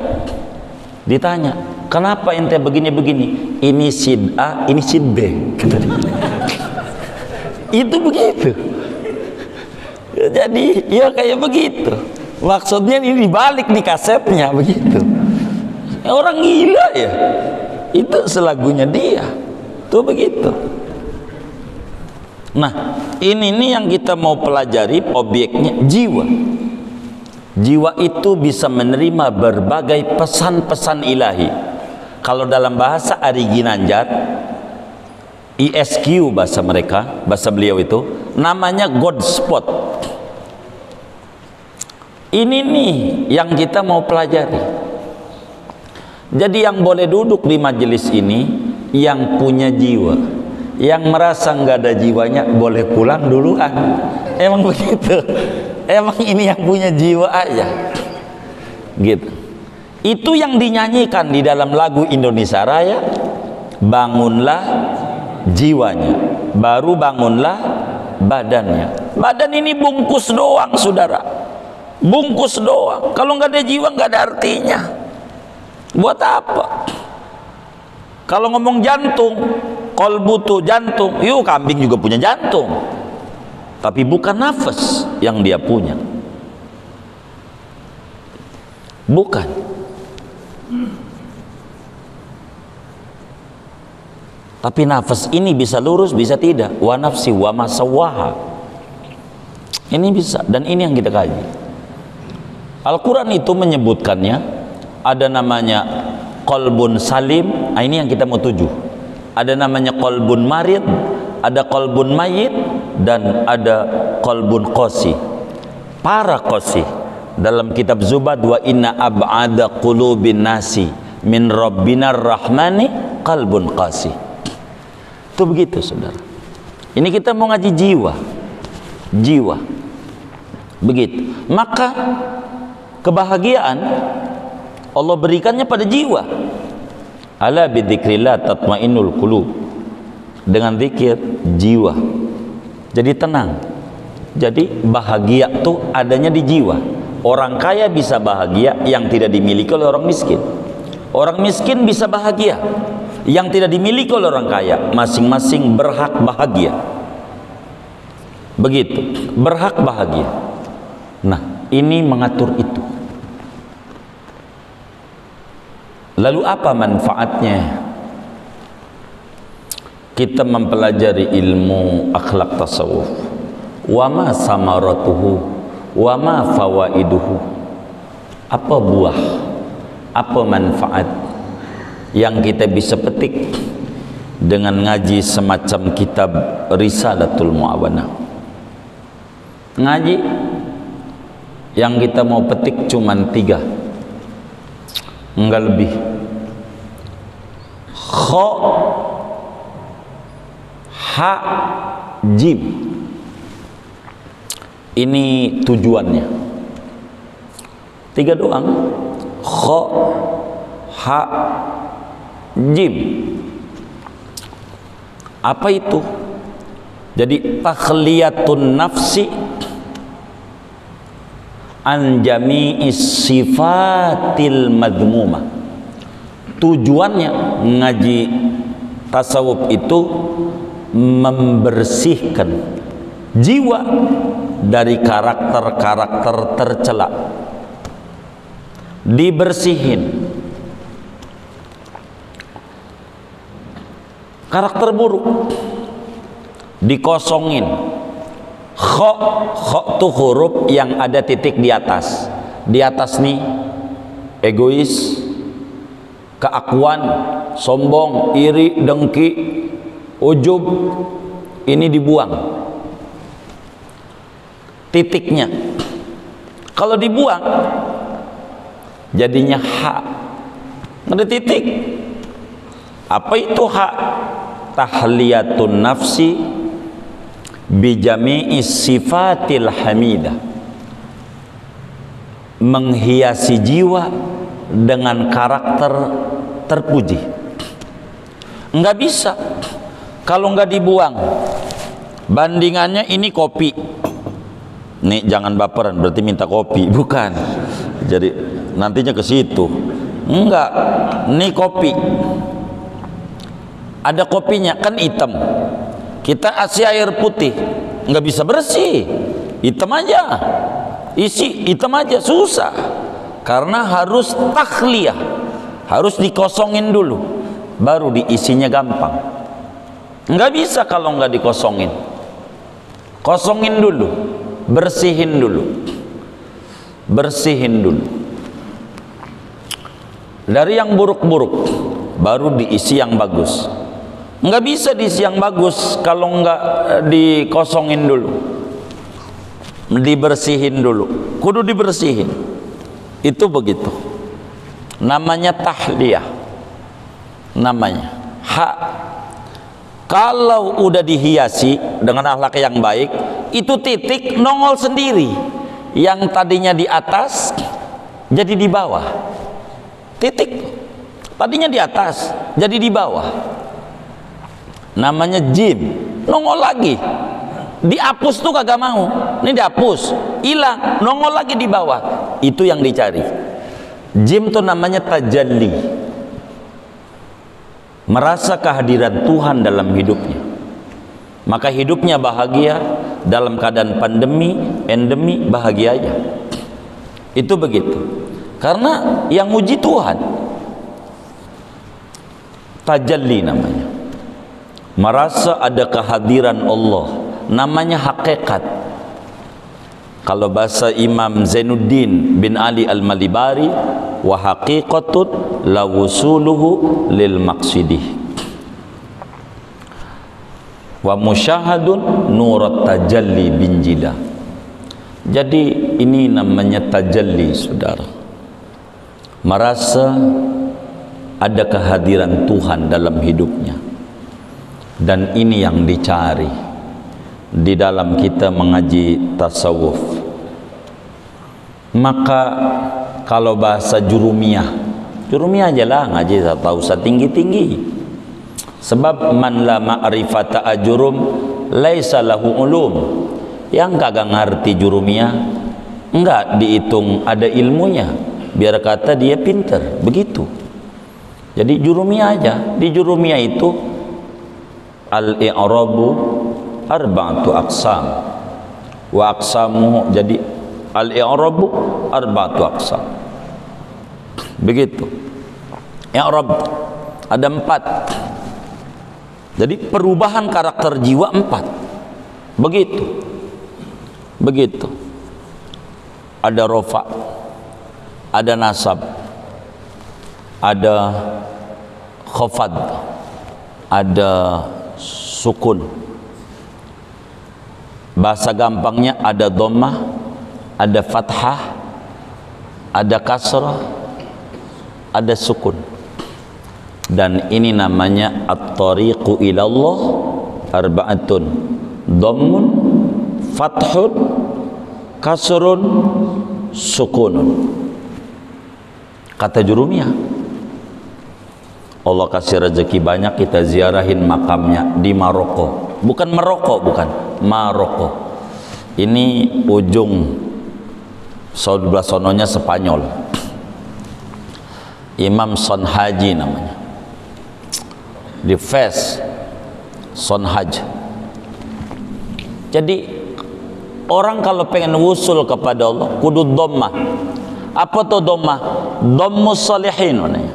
Ditanya, kenapa ente begini-begini? Ini sid A, ini sid B, kata dia. Itu begitu. Jadi ya kayak begitu. Maksudnya ini dibalik di kasetnya begitu. Orang gila ya. Itu selagunya dia. Tuh begitu. Nah, ini nih yang kita mau pelajari, objeknya jiwa. Jiwa itu bisa menerima berbagai pesan-pesan ilahi. Kalau dalam bahasa Ari Ginanjar, ISQ bahasa mereka, bahasa beliau itu, namanya God spot. Ini nih yang kita mau pelajari. Jadi yang boleh duduk di majelis ini yang punya jiwa. Yang merasa nggak ada jiwanya boleh pulang duluan. Emang begitu. Emang ini yang punya jiwa aja. Gitu. Itu yang dinyanyikan di dalam lagu Indonesia Raya. Bangunlah jiwanya, baru bangunlah badannya. Badan ini bungkus doang saudara, bungkus doang. Kalau nggak ada jiwa nggak ada artinya. Buat apa? Kalau ngomong jantung, kolbu tuh jantung, yuk kambing juga punya jantung, tapi bukan nafas yang dia punya, bukan. Tapi nafas ini bisa lurus, bisa tidak. Wa nafsi wa ma sawwaha. Ini bisa, dan ini yang kita kaji. Al-Quran itu menyebutkannya, ada namanya qalbun salim. Nah, ini yang kita mau tuju. Ada namanya qalbun marid, ada qalbun mayit, dan ada qalbun qasi. Para qasi. Dalam kitab Zubad, wa inna ab'ada qulubin nasi min rabbinar rahmani qalbun qasi. Itu begitu saudara. Ini kita mau ngaji jiwa. Jiwa. Begitu. Maka kebahagiaan Allah berikannya pada jiwa. Ala bidzikrillah tatmainnul qulub. Dengan zikir jiwa jadi tenang. Jadi bahagia tuh adanya di jiwa. Orang kaya bisa bahagia yang tidak dimiliki oleh orang miskin. Orang miskin bisa bahagia yang tidak dimiliki oleh orang kaya. Masing-masing berhak bahagia. Begitu, berhak bahagia. Nah, ini mengatur itu. Lalu apa manfaatnya kita mempelajari ilmu akhlak tasawuf? Wa ma samaratuhu wa ma fawaiduhu. Apa buah, apa manfaat yang kita bisa petik dengan ngaji semacam kitab Risalatul Mu'awanah? Ngaji yang kita mau petik cuman 3, enggak lebih. kha, ha, jim. Ini tujuannya. 3 doang. Kha, ha, jim. Apa itu? Jadi takhliyatun nafsi an jami'is sifatil madmumah. Tujuannya ngaji tasawuf itu membersihkan jiwa dari karakter-karakter tercela. Dibersihin karakter buruk, dikosongin. Kha tuh huruf yang ada titik di atas. Di atas nih egois, keakuan, sombong, iri, dengki, ujub. Ini dibuang titiknya. Kalau dibuang jadinya ha. Ada titik. Apa itu ha? Tahliyatun nafsi bijami'is sifatil hamidah. Menghiasi jiwa dengan karakter terpuji. Enggak bisa kalau enggak dibuang. Bandingannya ini kopi. Nih jangan baperan berarti minta kopi, bukan. Jadi nantinya ke situ. Enggak. Nih kopi. Ada kopinya kan hitam. Kita kasih air putih, nggak bisa bersih. Hitam aja. Isi hitam aja susah. Karena harus takhliyah. Harus dikosongin dulu. Baru diisinya gampang. Nggak bisa kalau nggak dikosongin. Kosongin dulu. Bersihin dulu. Bersihin dulu. Dari yang buruk-buruk baru diisi yang bagus. Nggak bisa diisi yang bagus kalau nggak dikosongin dulu, dibersihin dulu. Kudu dibersihin. Itu begitu. Namanya tahliyah. Namanya ha. Kalau udah dihiasi dengan akhlak yang baik, itu titik nongol sendiri. Yang tadinya di atas jadi di bawah. Titik. Tadinya di atas jadi di bawah. Namanya jim. Nongol lagi. Dihapus tuh kagak mau. Ini dihapus, hilang, nongol lagi di bawah. Itu yang dicari. Jim tuh namanya tajalli. Merasa kehadiran Tuhan dalam hidupnya. Maka hidupnya bahagia. Dalam keadaan pandemi, endemi, bahagia aja. Itu begitu. Karena yang uji Tuhan. Tajalli namanya. Merasa ada kehadiran Allah, namanya hakikat. Kalau bahasa Imam Zainuddin bin Ali Al-Malibari, wa haqiqatun la wusuluhu lil maqsidih wa musyahadun nurat tajalli bin jida. Jadi ini namanya tajalli, saudara. Merasa ada kehadiran Tuhan dalam hidupnya. Dan ini yang dicari di dalam kita mengaji tasawuf. Maka kalau bahasa jurumiyah aja lah ngaji, tak usah tinggi-tinggi. Sebab man la ma'rifata ajurum laisa lahu ulum. Yang kagak ngerti jurumiyah enggak dihitung ada ilmunya, biar kata dia pinter, begitu. Jadi jurumiyah aja. Di jurumiyah itu al-i'rabu arba'atu aqsam wa aqsamuhu. Jadi al-i'rabu arba'atu aqsam. Begitu. I'rab ada 4. Jadi perubahan karakter jiwa 4. Begitu. Begitu. Ada rofa, ada nasab, ada khafad, ada sukun. Bahasa gampangnya ada dhammah, ada fathah, ada kasrah, ada sukun. Dan ini namanya at-tariqu ilallah arba'atun, dhammun, fathun, kasrun, sukunun. Kata Jurumiyah, Allah kasih rezeki banyak, kita ziarahin makamnya di Maroko. Bukan Maroko, bukan Maroko. Ini ujung sebelah sononya Spanyol. Imam Sonhaji namanya, di Fes, Sonhaj. Jadi orang kalau pengen wusul kepada Allah kudu dhammah. Apa tuh dhammah? Dhammus sholihin namanya.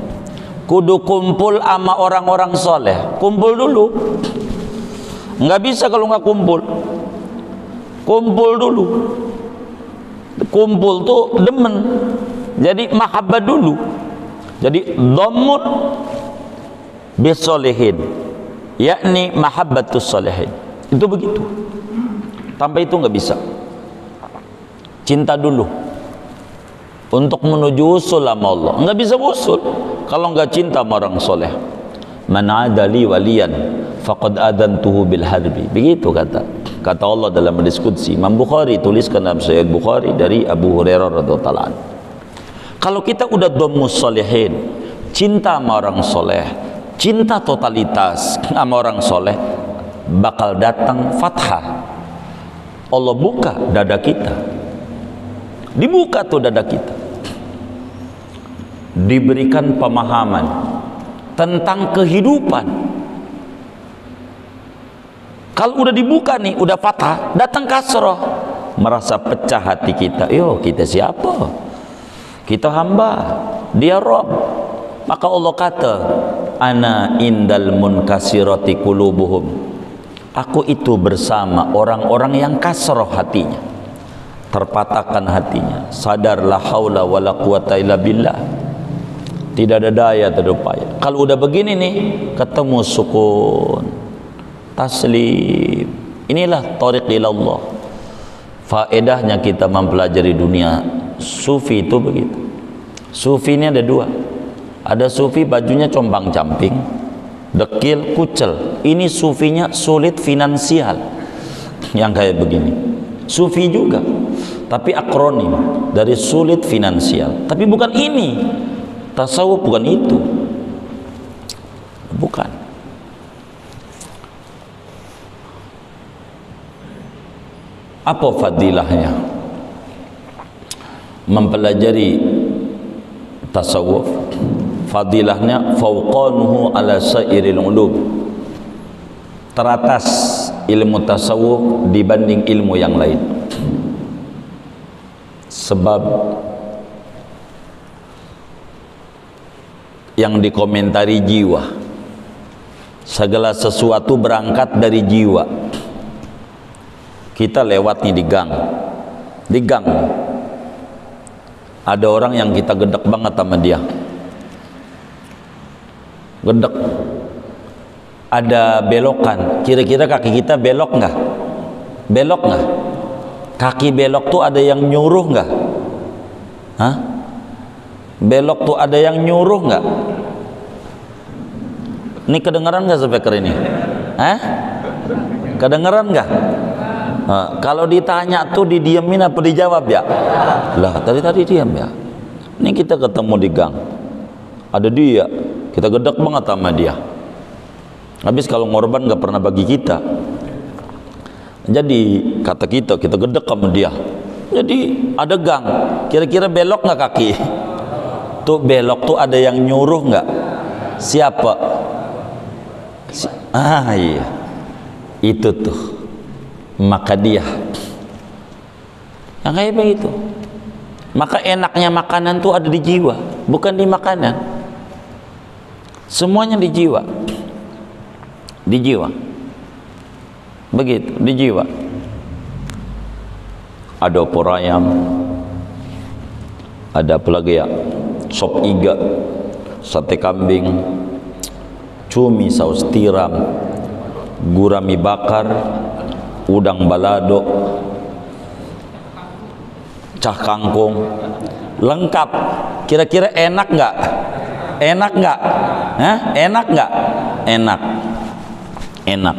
Kudu kumpul sama orang-orang soleh. Kumpul dulu. Nggak bisa kalau nggak kumpul. Kumpul dulu. Kumpul tuh demen. Jadi mahabbah dulu. Jadi dhammun bisolihin, yakni mahabbatus solihin. Itu begitu. Tanpa itu nggak bisa. Cinta dulu untuk menuju usul sama Allah. Nggak bisa usul kalau nggak cinta sama orang soleh. Man adali waliyan faqad adantuhu bil harbi. Begitu kata Allah dalam hadis qudsi. Imam Bukhari tuliskan dalam Sahih Bukhari dari Abu Hurairah radhiyallahu taala. Kalau kita udah dhammus sholihin, cinta sama orang soleh, cinta totalitas sama orang soleh, bakal datang fathah. Allah buka dada kita, dibuka tuh dada kita, diberikan pemahaman tentang kehidupan. Kalau udah dibuka nih, udah fathah, datang kasroh, merasa pecah hati kita. Yo, kita siapa? Kita hamba, dia Rob. Maka Allah kata, ana indal munkasirati qulubuhum. Aku itu bersama orang-orang yang kasroh hatinya, terpatahkan hatinya, sadar la haula wala quwata illa billah, tidak ada daya, tidak ada upaya. Kalau udah begini nih, ketemu sukun, taslim. Inilah tariq ilallah. Faedahnya kita mempelajari dunia sufi itu begitu. Sufi ini ada dua. Ada sufi bajunya compang-camping, dekil, kucel. Ini sufinya sulit finansial, yang kayak begini. Sufi juga, tapi akronim dari sulit finansial. Tapi bukan ini. Tasawuf bukan itu. Bukan. Apa fadilahnya mempelajari tasawuf? Fadilahnya fauqanuhu ala sairil ulum, teratas ilmu tasawuf dibanding ilmu yang lain. Sebab yang dikomentari jiwa, segala sesuatu berangkat dari jiwa. Kita lewat nih di gang ada orang yang kita gedek banget sama dia, gedek. Ada belokan, kira-kira kaki kita belok nggak? Belok nggak? Kaki belok tuh ada yang nyuruh nggak? Hah? Belok tuh ada yang nyuruh nggak? Ini kedengeran nggak speaker ini? Hah? Kedengeran nggak? Nah, kalau ditanya tuh didiemin apa dijawab ya? Lah tadi diam ya. Ini kita ketemu di gang, ada dia, kita gedek banget sama dia. Habis kalau ngorban nggak pernah bagi kita. Jadi kata kita gedek sama dia. Jadi ada gang, kira-kira belok nggak kaki? Tuh belok tuh ada yang nyuruh nggak? Siapa? Iya, itu tuh. Maka dia yang kayak begitu. Maka enaknya makanan tuh ada di jiwa, bukan di makanan. Semuanya di jiwa. Di jiwa. Begitu, di jiwa. Ada opor ayam, ada apa lagi ya? Sop iga, sate kambing, cumi saus tiram, gurami bakar, udang balado, cah kangkung, lengkap. Kira-kira enak nggak? Enak nggak? Hah? Enak nggak? Enak. Enak.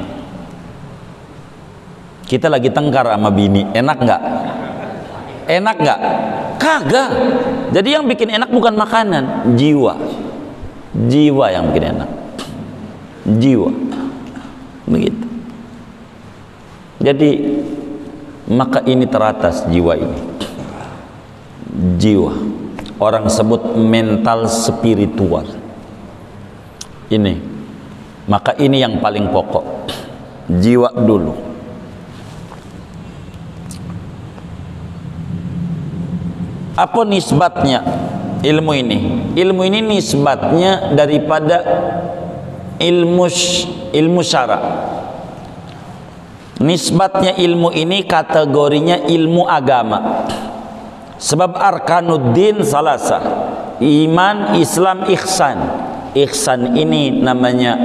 Kita lagi tengkar sama bini, enak nggak? Enak nggak? Kagak. Jadi yang bikin enak bukan makanan, jiwa. Jiwa yang bikin enak. Jiwa. Begitu. Jadi maka ini teratas jiwa ini. Jiwa. Orang sebut mental spiritual. Ini. Maka ini yang paling pokok. Jiwa dulu. Apa nisbatnya ilmu ini? Ilmu ini nisbatnya daripada ilmu syara. Nisbatnya ilmu ini kategorinya ilmu agama. Sebab arkanuddin salasa, iman, Islam, ihsan. Ihsan ini namanya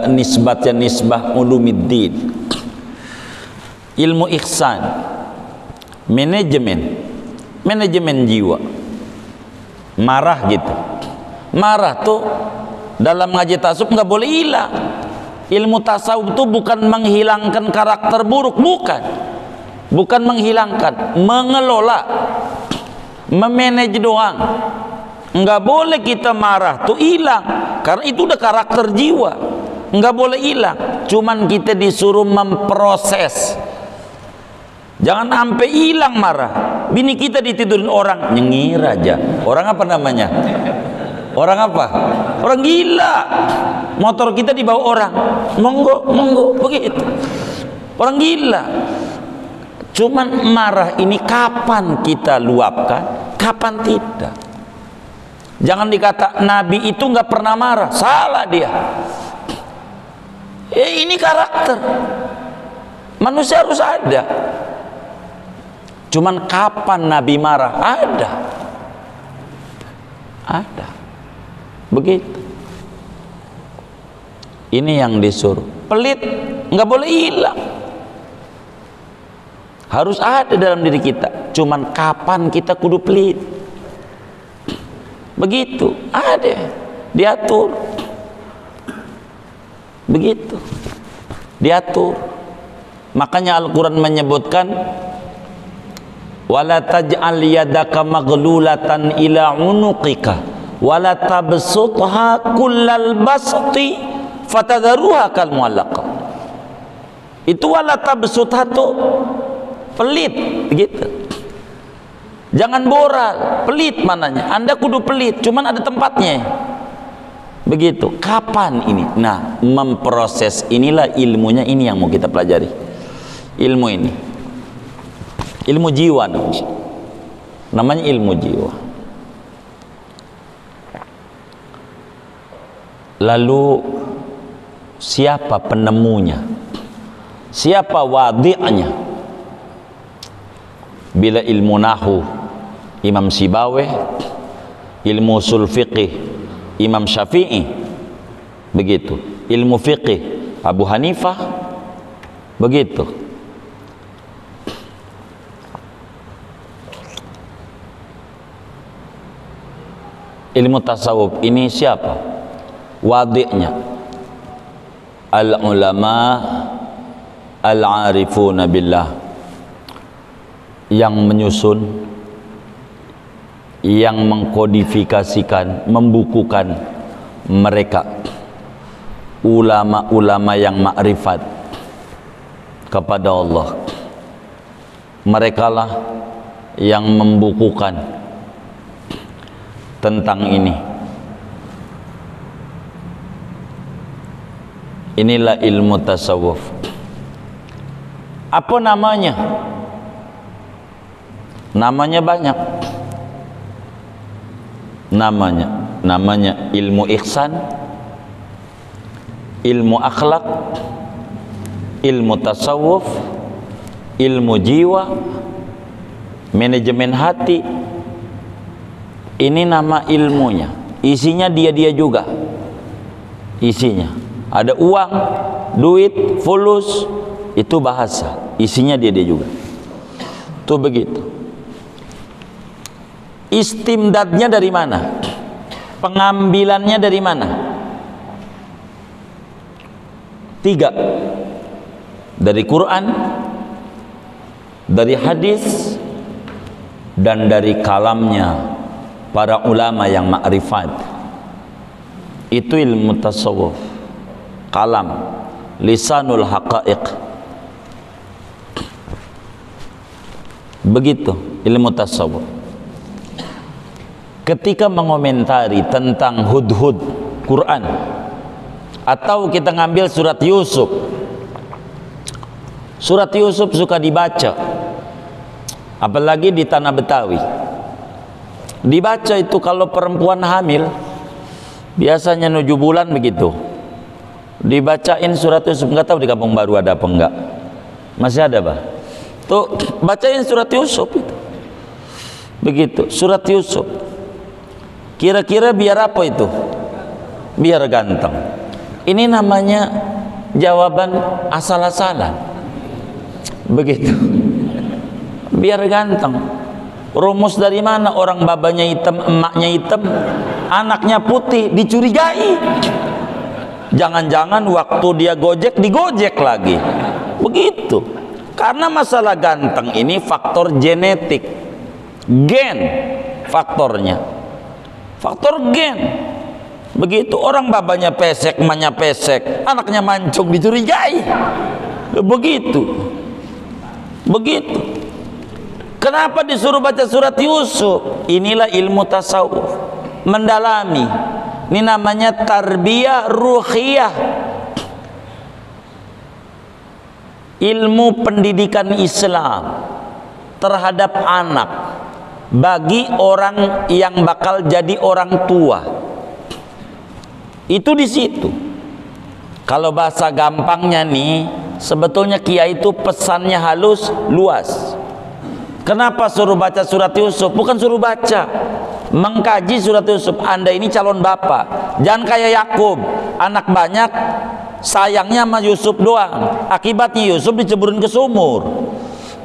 nisbatnya nisbah ulumiddin. Ilmu ihsan, manajemen jiwa. Marah gitu. Marah tuh dalam ngaji tasawuf nggak boleh hilang. Ilmu tasawuf itu bukan menghilangkan karakter buruk, bukan. Bukan menghilangkan, mengelola, memanage doang. Nggak boleh kita marah tuh hilang, karena itu udah karakter jiwa. Nggak boleh hilang. Cuman kita disuruh memproses. Jangan sampai hilang marah. Bini kita ditidurin orang, nyengir aja. Orang apa namanya? Orang apa? Orang gila. Motor kita dibawa orang, monggo, begitu. Orang gila. Cuman marah ini kapan kita luapkan, kapan tidak. Jangan dikata Nabi itu nggak pernah marah, salah dia. Ini karakter. Manusia harus ada. Cuman kapan Nabi marah? Ada. Ada. Begitu. Ini yang disuruh. Pelit nggak boleh hilang. Harus ada dalam diri kita. Cuman kapan kita kudu pelit? Begitu. Ada. Diatur. Begitu. Diatur. Makanya Al-Quran menyebutkan, wala taj'al yadaka maghlulatan ila unuqika wala tabsutha kullal basti fatadharuha kal mu'allaqah. Itu wala tabsutha tuh pelit, begitu. Jangan boral, pelit mananya. Anda kudu pelit, cuman ada tempatnya. Begitu. Kapan ini? Nah, memproses inilah ilmunya, ini yang mau kita pelajari. Ilmu ini. Ilmu jiwa namanya ilmu jiwa. Lalu siapa penemunya? Siapa wadi'nya? Bila ilmu nahu Imam Sibaweh, ilmu usul fiqih Imam Syafi'i, begitu. Ilmu fiqih Abu Hanifah, begitu. Ilmu tasawuf ini siapa? Wadi'nya al-ulama al-arifuna billah, yang menyusun, yang mengkodifikasikan, membukukan mereka, ulama-ulama yang makrifat kepada Allah. Merekalah yang membukukan tentang ini. Inilah ilmu tasawuf. Apa namanya? Namanya banyak. Namanya ilmu ihsan, ilmu akhlak, ilmu tasawuf, ilmu jiwa, manajemen hati. Ini nama ilmunya. Isinya dia juga. Isinya ada uang, duit, fulus, itu bahasa. Isinya dia juga. Tuh begitu. Istimdadnya dari mana? Pengambilannya dari mana? 3. Dari Quran, dari hadis, dan dari kalamnya para ulama yang ma'rifat. Itu ilmu tasawuf. Kalam, lisanul haqaiq. Begitu ilmu tasawuf. Ketika mengomentari tentang hudhud Quran, atau kita ngambil surat Yusuf. Surat Yusuf suka dibaca, apalagi di tanah Betawi. Dibaca itu kalau perempuan hamil, biasanya 7 bulan begitu. Dibacain surat Yusuf, nggak tahu di Kampung Baru ada apa enggak. Masih ada, Pak? Tuh, bacain surat Yusuf itu. Begitu, surat Yusuf. Kira-kira biar apa itu? Biar ganteng. Ini namanya jawaban asal-asalan. Begitu. Biar ganteng. Rumus dari mana? Orang babanya hitam, emaknya hitam, anaknya putih, dicurigai. Jangan-jangan waktu dia gojek, digojek lagi. Begitu. Karena masalah ganteng ini faktor genetik. Gen faktornya. Faktor gen. Begitu, orang babanya pesek, emaknya pesek, anaknya mancung, dicurigai. Begitu. Begitu. Kenapa disuruh baca surat Yusuf? Inilah ilmu tasawuf, mendalami. Ini namanya tarbiyah ruhiyah. Ilmu pendidikan Islam terhadap anak bagi orang yang bakal jadi orang tua. Itu di situ. Kalau bahasa gampangnya nih, sebetulnya kiai itu pesannya halus, luas. Kenapa suruh baca surat Yusuf? Bukan suruh baca, mengkaji surat Yusuf. Anda ini calon bapak, jangan kayak Yakub, anak banyak, sayangnya sama Yusuf doang. Akibatnya Yusuf diceburin ke sumur.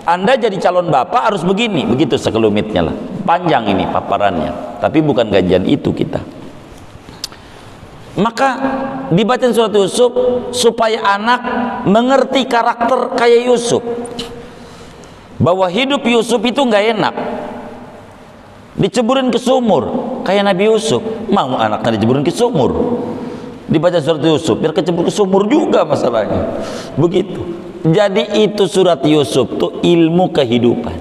Anda jadi calon bapak harus begini, begitu sekelumitnya lah. Panjang ini paparannya, tapi bukan kajian itu kita. Maka dibaca surat Yusuf supaya anak mengerti karakter kayak Yusuf, bahwa hidup Yusuf itu nggak enak, diceburin ke sumur kayak Nabi Yusuf. Mau anaknya diceburin ke sumur? Dibaca surat Yusuf biar kecebur ke sumur juga masalahnya. Begitu. Jadi itu surat Yusuf tuh ilmu kehidupan.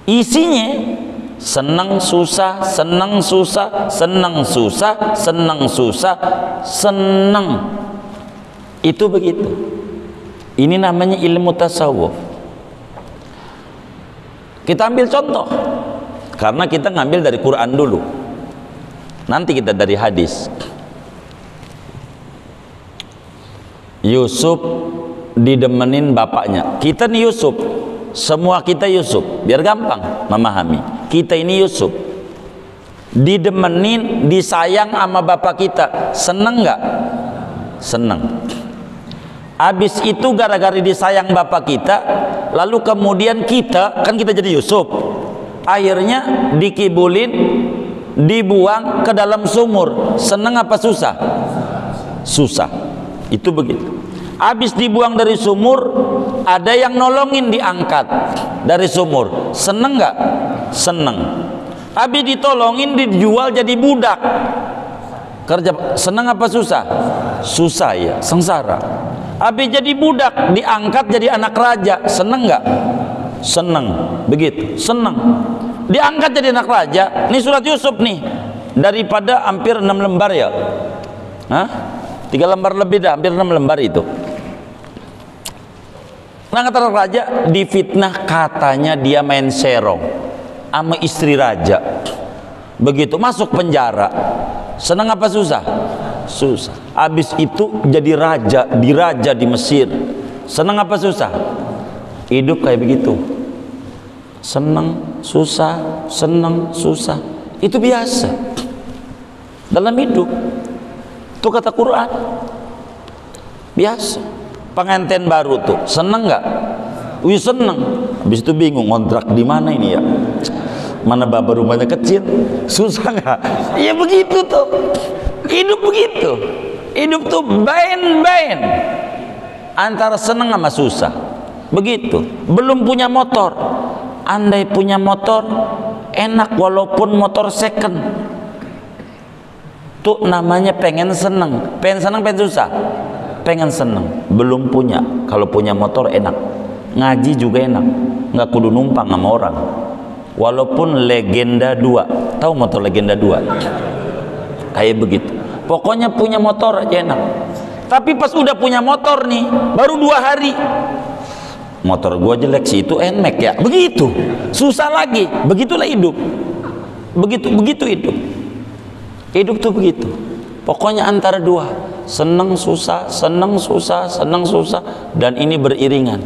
Isinya senang susah, senang susah, senang susah, senang susah, senang. Itu begitu. Ini namanya ilmu tasawuf. Kita ambil contoh, karena kita ngambil dari Quran dulu, nanti kita dari hadis. Yusuf didemenin bapaknya. Kita nih Yusuf, semua kita Yusuf, biar gampang memahami. Kita ini Yusuf, didemenin, disayang sama bapak kita. Seneng nggak? Seneng. Habis itu gara-gara disayang bapak kita, lalu kemudian kita, kan kita jadi Yusuf, akhirnya dikibulin, dibuang ke dalam sumur. Seneng apa susah? Susah. Itu begitu. Habis dibuang dari sumur, ada yang nolongin, diangkat dari sumur. Seneng nggak? Seneng. Habis ditolongin, dijual jadi budak. Kerja. Seneng apa susah? Susah ya, sengsara. Habis jadi budak, diangkat jadi anak raja. Seneng nggak? Seneng. Begitu. Seneng. Diangkat jadi anak raja. Ini surat Yusuf nih, daripada hampir 6 lembar ya. Hah? 3 lembar lebih dah, hampir 6 lembar itu. Nah, kata raja, difitnah katanya dia main serong sama istri raja. Begitu, masuk penjara. Senang apa susah? Susah. Habis itu jadi raja, diraja di Mesir. Senang apa susah? Hidup kayak begitu. Senang, susah, senang, susah. Itu biasa dalam hidup. Itu kata Quran. Biasa. Pengantin baru tuh seneng nggak? Wih seneng. Habis itu bingung kontrak di mana ini ya. mana baba rumahnya kecil, susah nggak? Ya begitu tuh, hidup begitu. Hidup tuh bain-bain antara senang sama susah. Begitu. Belum punya motor, andai punya motor enak walaupun motor second. Tuh namanya pengen senang, pengen susah, pengen senang. Belum punya, kalau punya motor enak, ngaji juga enak, nggak kudu numpang sama orang. Walaupun Legenda 2, tahu motor Legenda 2? Kayak begitu. Pokoknya punya motor aja enak. Tapi pas udah punya motor nih, baru 2 hari, motor gua jelek sih, itu NMAX ya. Begitu, susah lagi. Begitulah hidup. Begitu hidup. Hidup tuh begitu. Pokoknya antara dua, senang susah, senang susah, senang susah, dan ini beriringan.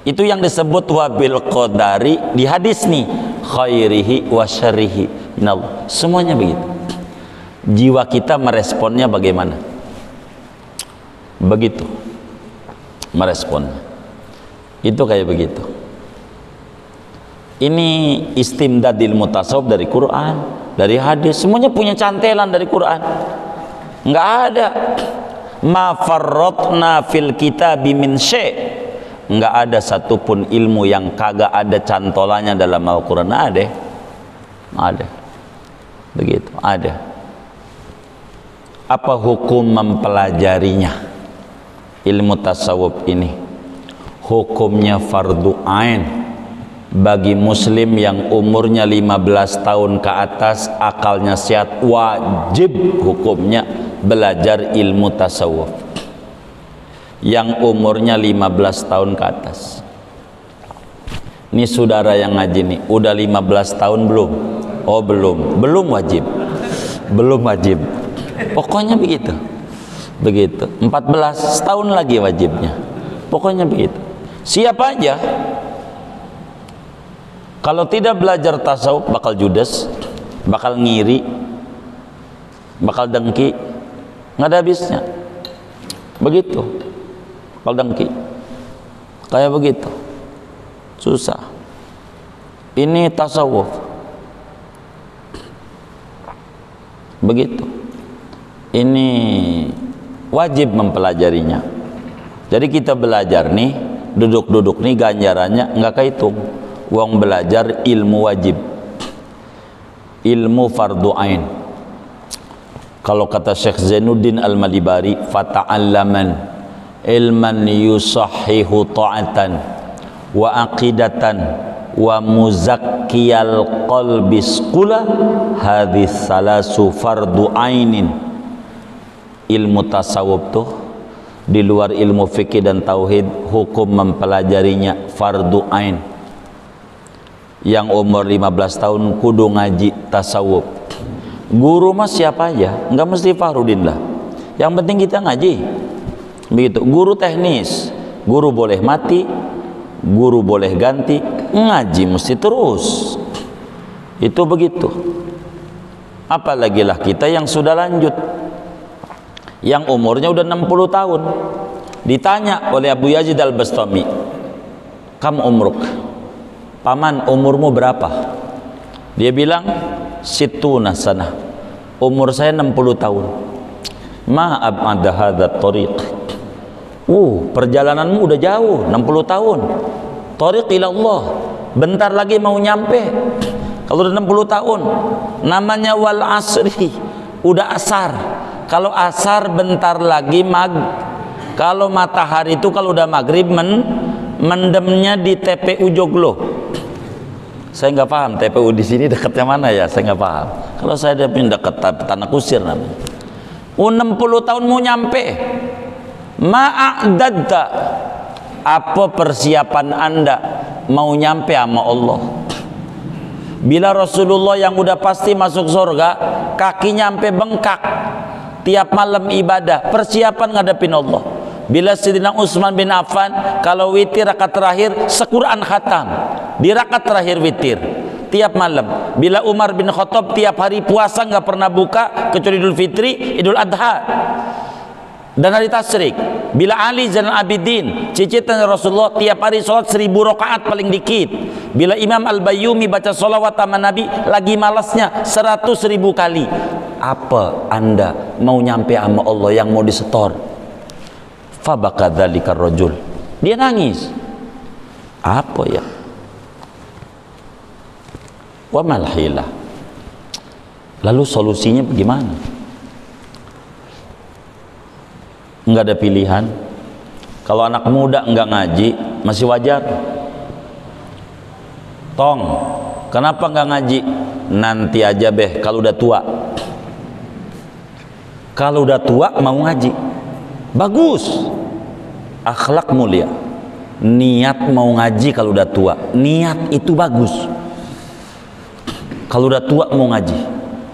Itu yang disebut wabil qadari di hadis nih, khairihi wa syarrihi minallah. Semuanya begitu. Jiwa kita meresponnya bagaimana? Begitu meresponnya. Itu kayak begitu. Ini istimdad ilmu tasawuf dari Quran, dari hadis, semuanya punya cantelan dari Quran. Enggak ada ma farratna fil kitabi min syai'. Enggak ada satupun ilmu yang kagak ada cantolannya dalam Al-Quran. Ada. Begitu, ada. Apa hukum mempelajarinya? Ilmu tasawuf ini hukumnya fardu ain bagi muslim yang umurnya 15 tahun ke atas, akalnya sehat, wajib hukumnya belajar ilmu tasawuf. Yang umurnya 15 tahun ke atas. Ini saudara yang ngaji nih, udah 15 tahun belum? Oh belum wajib. Belum wajib. Pokoknya begitu. 14 tahun lagi wajibnya. Pokoknya begitu. Siapa aja kalau tidak belajar tasawuf bakal judes, bakal ngiri, bakal dengki, nggak ada habisnya. Begitu, bakal dengki, kayak begitu, susah. Ini tasawuf, begitu. Ini wajib mempelajarinya. Jadi kita belajar nih, duduk-duduk nih ganjarannya nggak kehitung. Uang belajar ilmu wajib, ilmu fardu ain. Kalau kata Syekh Zainuddin Al-Malibari, fata'allaman ilman yusahhihu ta'atan wa aqidatan wa muzakkiyal qalbi squla hadis salasu fardu ainin. Ilmu tasawuf tuh di luar ilmu fikih dan tauhid, hukum mempelajarinya fardu ain. Yang umur 15 tahun kudu ngaji tasawuf. Guru mah siapa aja, nggak mesti Fahrudin lah. Yang penting kita ngaji. Begitu. Guru teknis, guru boleh mati, guru boleh ganti, ngaji mesti terus. Itu begitu. Apalagi lah kita yang sudah lanjut, yang umurnya udah 60 tahun. Ditanya oleh Abu Yazid Al-Bastami, kam umruk, paman umurmu berapa? Dia bilang situna sana, umur saya 60 tahun. Ma ab'ada hadzal tariq, perjalananmu udah jauh, 60 tahun. Tariq ila Allah, bentar lagi mau nyampe. Kalau udah 60 tahun, namanya wal asri, udah asar. Kalau asar bentar lagi kalau matahari itu kalau udah maghrib mendemnya di TPU Joglo. Saya nggak paham TPU di sini dekatnya mana ya, saya nggak paham. Kalau saya dekat Tanah Kusir namanya. 60 tahun mau nyampe. Ma'adadda, apa persiapan Anda mau nyampe sama Allah? Bila Rasulullah yang udah pasti masuk surga, kaki nyampe bengkak tiap malam ibadah, persiapan ngadepin Allah. Bila Sayyidina Utsman bin Affan kalau witir rakaat terakhir sequran khatam di rakaat terakhir witir tiap malam. Bila Umar bin Khattab tiap hari puasa nggak pernah buka kecuali Idul Fitri, Idul Adha dan hari Tasyrik. Bila Ali Zainal Abidin, cicitan Rasulullah tiap hari sholat 1000 rakaat paling dikit. Bila Imam Al-Bayyumi baca sholawat sama Nabi, lagi malasnya 100.000 kali. Apa anda mau nyampe sama Allah yang mau disetor? Fabaka dzalikar rajul. Dia nangis. Apa ya? Wa mal hilah. Lalu solusinya bagaimana? Enggak ada pilihan. Kalau anak muda enggak ngaji masih wajar. Tong, kenapa enggak ngaji? Nanti aja beh kalau udah tua. Kalau udah tua mau ngaji, bagus. Akhlak mulia. Niat mau ngaji kalau udah tua, niat itu bagus. Kalau udah tua mau ngaji,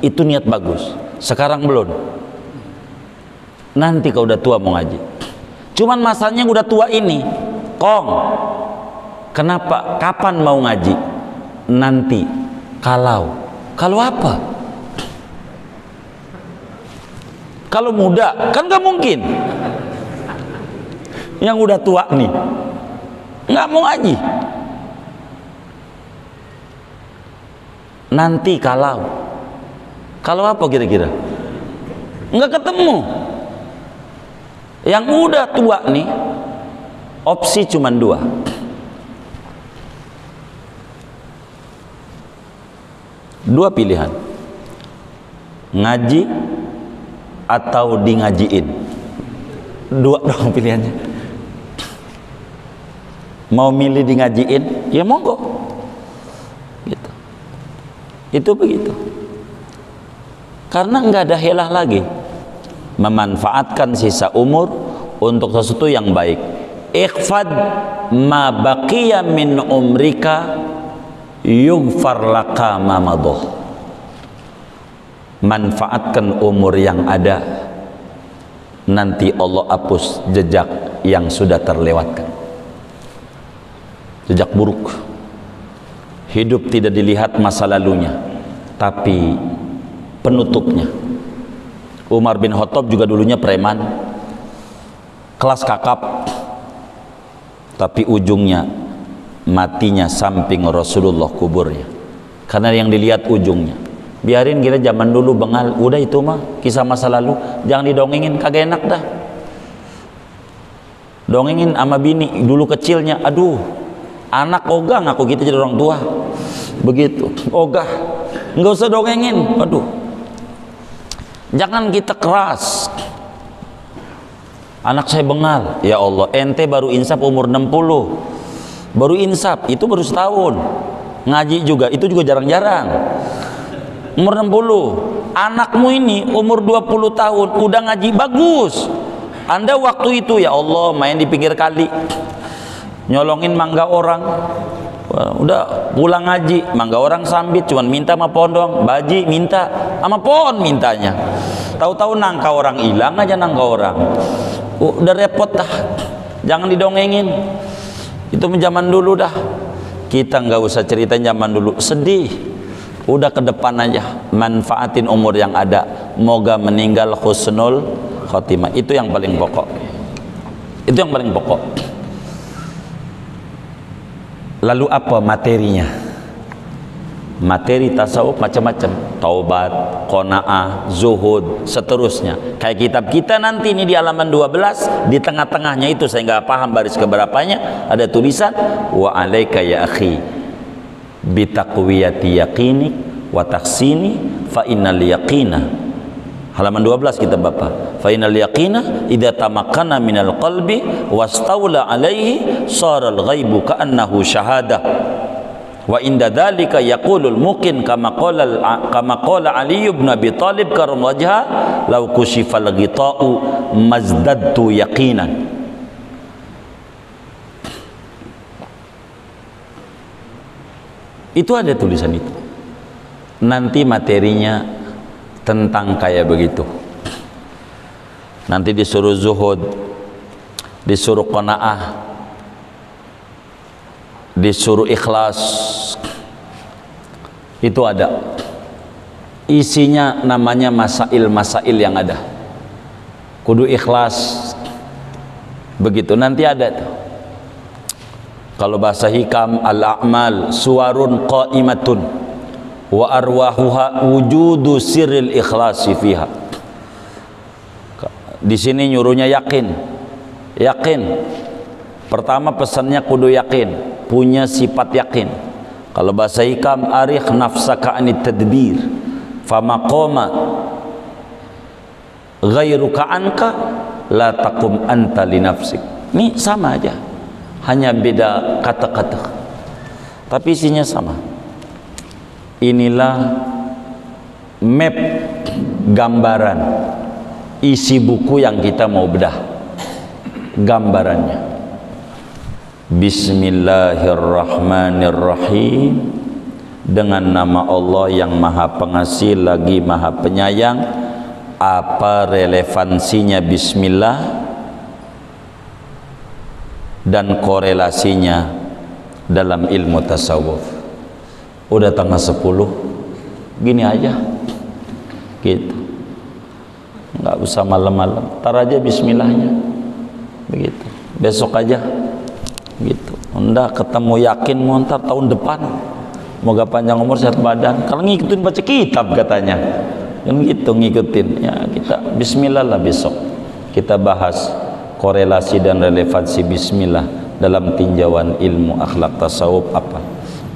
itu niat bagus. Sekarang belum. Nanti kalau udah tua mau ngaji. Cuman masalahnya udah tua ini, Kong. Kenapa? Kapan mau ngaji? Nanti. Kalau apa? Kalau muda kan gak mungkin. Yang udah tua nih nggak mau ngaji. Nanti kalau apa kira-kira? Nggak ketemu. Yang udah tua nih opsi cuma 2. Dua pilihan, ngaji atau di ngajiin. 2 dong pilihannya. Mau milih di ngajiin, ya monggo. Gitu. Itu begitu. Karena nggak ada helah lagi. Memanfaatkan sisa umur untuk sesuatu yang baik. Ikhfad ma baqiya min umrika yughfar laka ma madha. Manfaatkan umur yang ada, nanti Allah hapus jejak yang sudah terlewatkan. Jejak buruk. Hidup tidak dilihat masa lalunya, tapi penutupnya. Umar bin Khattab juga dulunya preman, kelas kakap, tapi ujungnya matinya samping Rasulullah kuburnya. Karena yang dilihat ujungnya. Biarin kita zaman dulu bengal, udah itu mah kisah masa lalu, jangan didongengin, kagak enak dah. Dongengin sama bini dulu kecilnya, aduh, anak ogah ngaku kita jadi orang tua. Begitu, ogah. Nggak usah dongengin, aduh. Jangan kita keras. Anak saya bengal, ya Allah, ente baru insaf umur 60. Baru insaf, itu baru setahun. Ngaji juga, itu juga jarang-jarang. Umur 60. Anakmu ini umur 20 tahun udah ngaji, bagus. Anda waktu itu ya Allah main di pinggir kali, nyolongin mangga orang, udah pulang ngaji, mangga orang sambit, cuman minta sama pohon doang, baji minta sama pohon mintanya. Tahu-tahu nangka orang hilang aja, nangka orang. Udah repot dah. Jangan didongengin. Itu zaman dulu dah. Kita nggak usah cerita zaman dulu, sedih. Udah ke depan aja, manfaatin umur yang ada. Moga meninggal husnul khotimah. Itu yang paling pokok. Itu yang paling pokok. Lalu apa materinya? Materi tasawuf macam-macam. Taubat, qanaah, zuhud, seterusnya. Kayak kitab kita nanti ini di halaman 12, di tengah-tengahnya itu saya nggak paham baris keberapanya, ada tulisan wa alaika ya akhi bitaqwiyati yaqinik wa taksini fa innal yaqina. Halaman 12 kitab Bapak. Fa innal yaqina idza tamakkana minal qalbi wastawla alaihi sara al-ghaibu ka'annahu syahadah. Wa inda dzalika yaqulul muqin kama qala Ali bin Abi Thalib karam wajha law kushifal ghita'u mazdadtu yaqinan. Itu ada tulisan itu. Nanti materinya tentang kayak begitu. Nanti disuruh zuhud, disuruh qanaah, disuruh ikhlas. Itu ada. Isinya namanya masail-masail yang ada. Kudu ikhlas. begitu nanti ada tuh. Kalau bahasa hikam, al-a'mal suwarun qa'imatun wa arwahuha wujudu sirril ikhlasi fiha. Di sini nyuruhnya yakin. Yakin. Pertama pesannya kudu yakin, punya sifat yakin. Kalau bahasa hikam, arikh nafsaka anit tadbir famaqama ghairuka anka la taqum anta li nafsik. Ini sama aja, hanya beda kata-kata tapi isinya sama. Inilah map gambaran isi buku yang kita mau bedah. Gambarannya Bismillahirrahmanirrahim, dengan nama Allah yang maha pengasih lagi maha penyayang. Apa relevansinya bismillah dan korelasinya dalam ilmu tasawuf? Udah tanggal 10 gini aja gitu, nggak usah malam-malam, tar aja bismillahnya begitu, besok aja gitu. Ndak ketemu yakin mau ntar tahun depan, moga panjang umur sehat badan. Kalau ngikutin baca kitab katanya kan gitu, ngikutin ya. Kita bismillah lah, besok kita bahas korelasi dan relevansi bismillah dalam tinjauan ilmu akhlak tasawuf apa,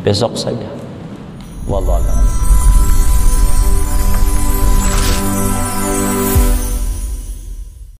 besok saja. Wallahu a'lam.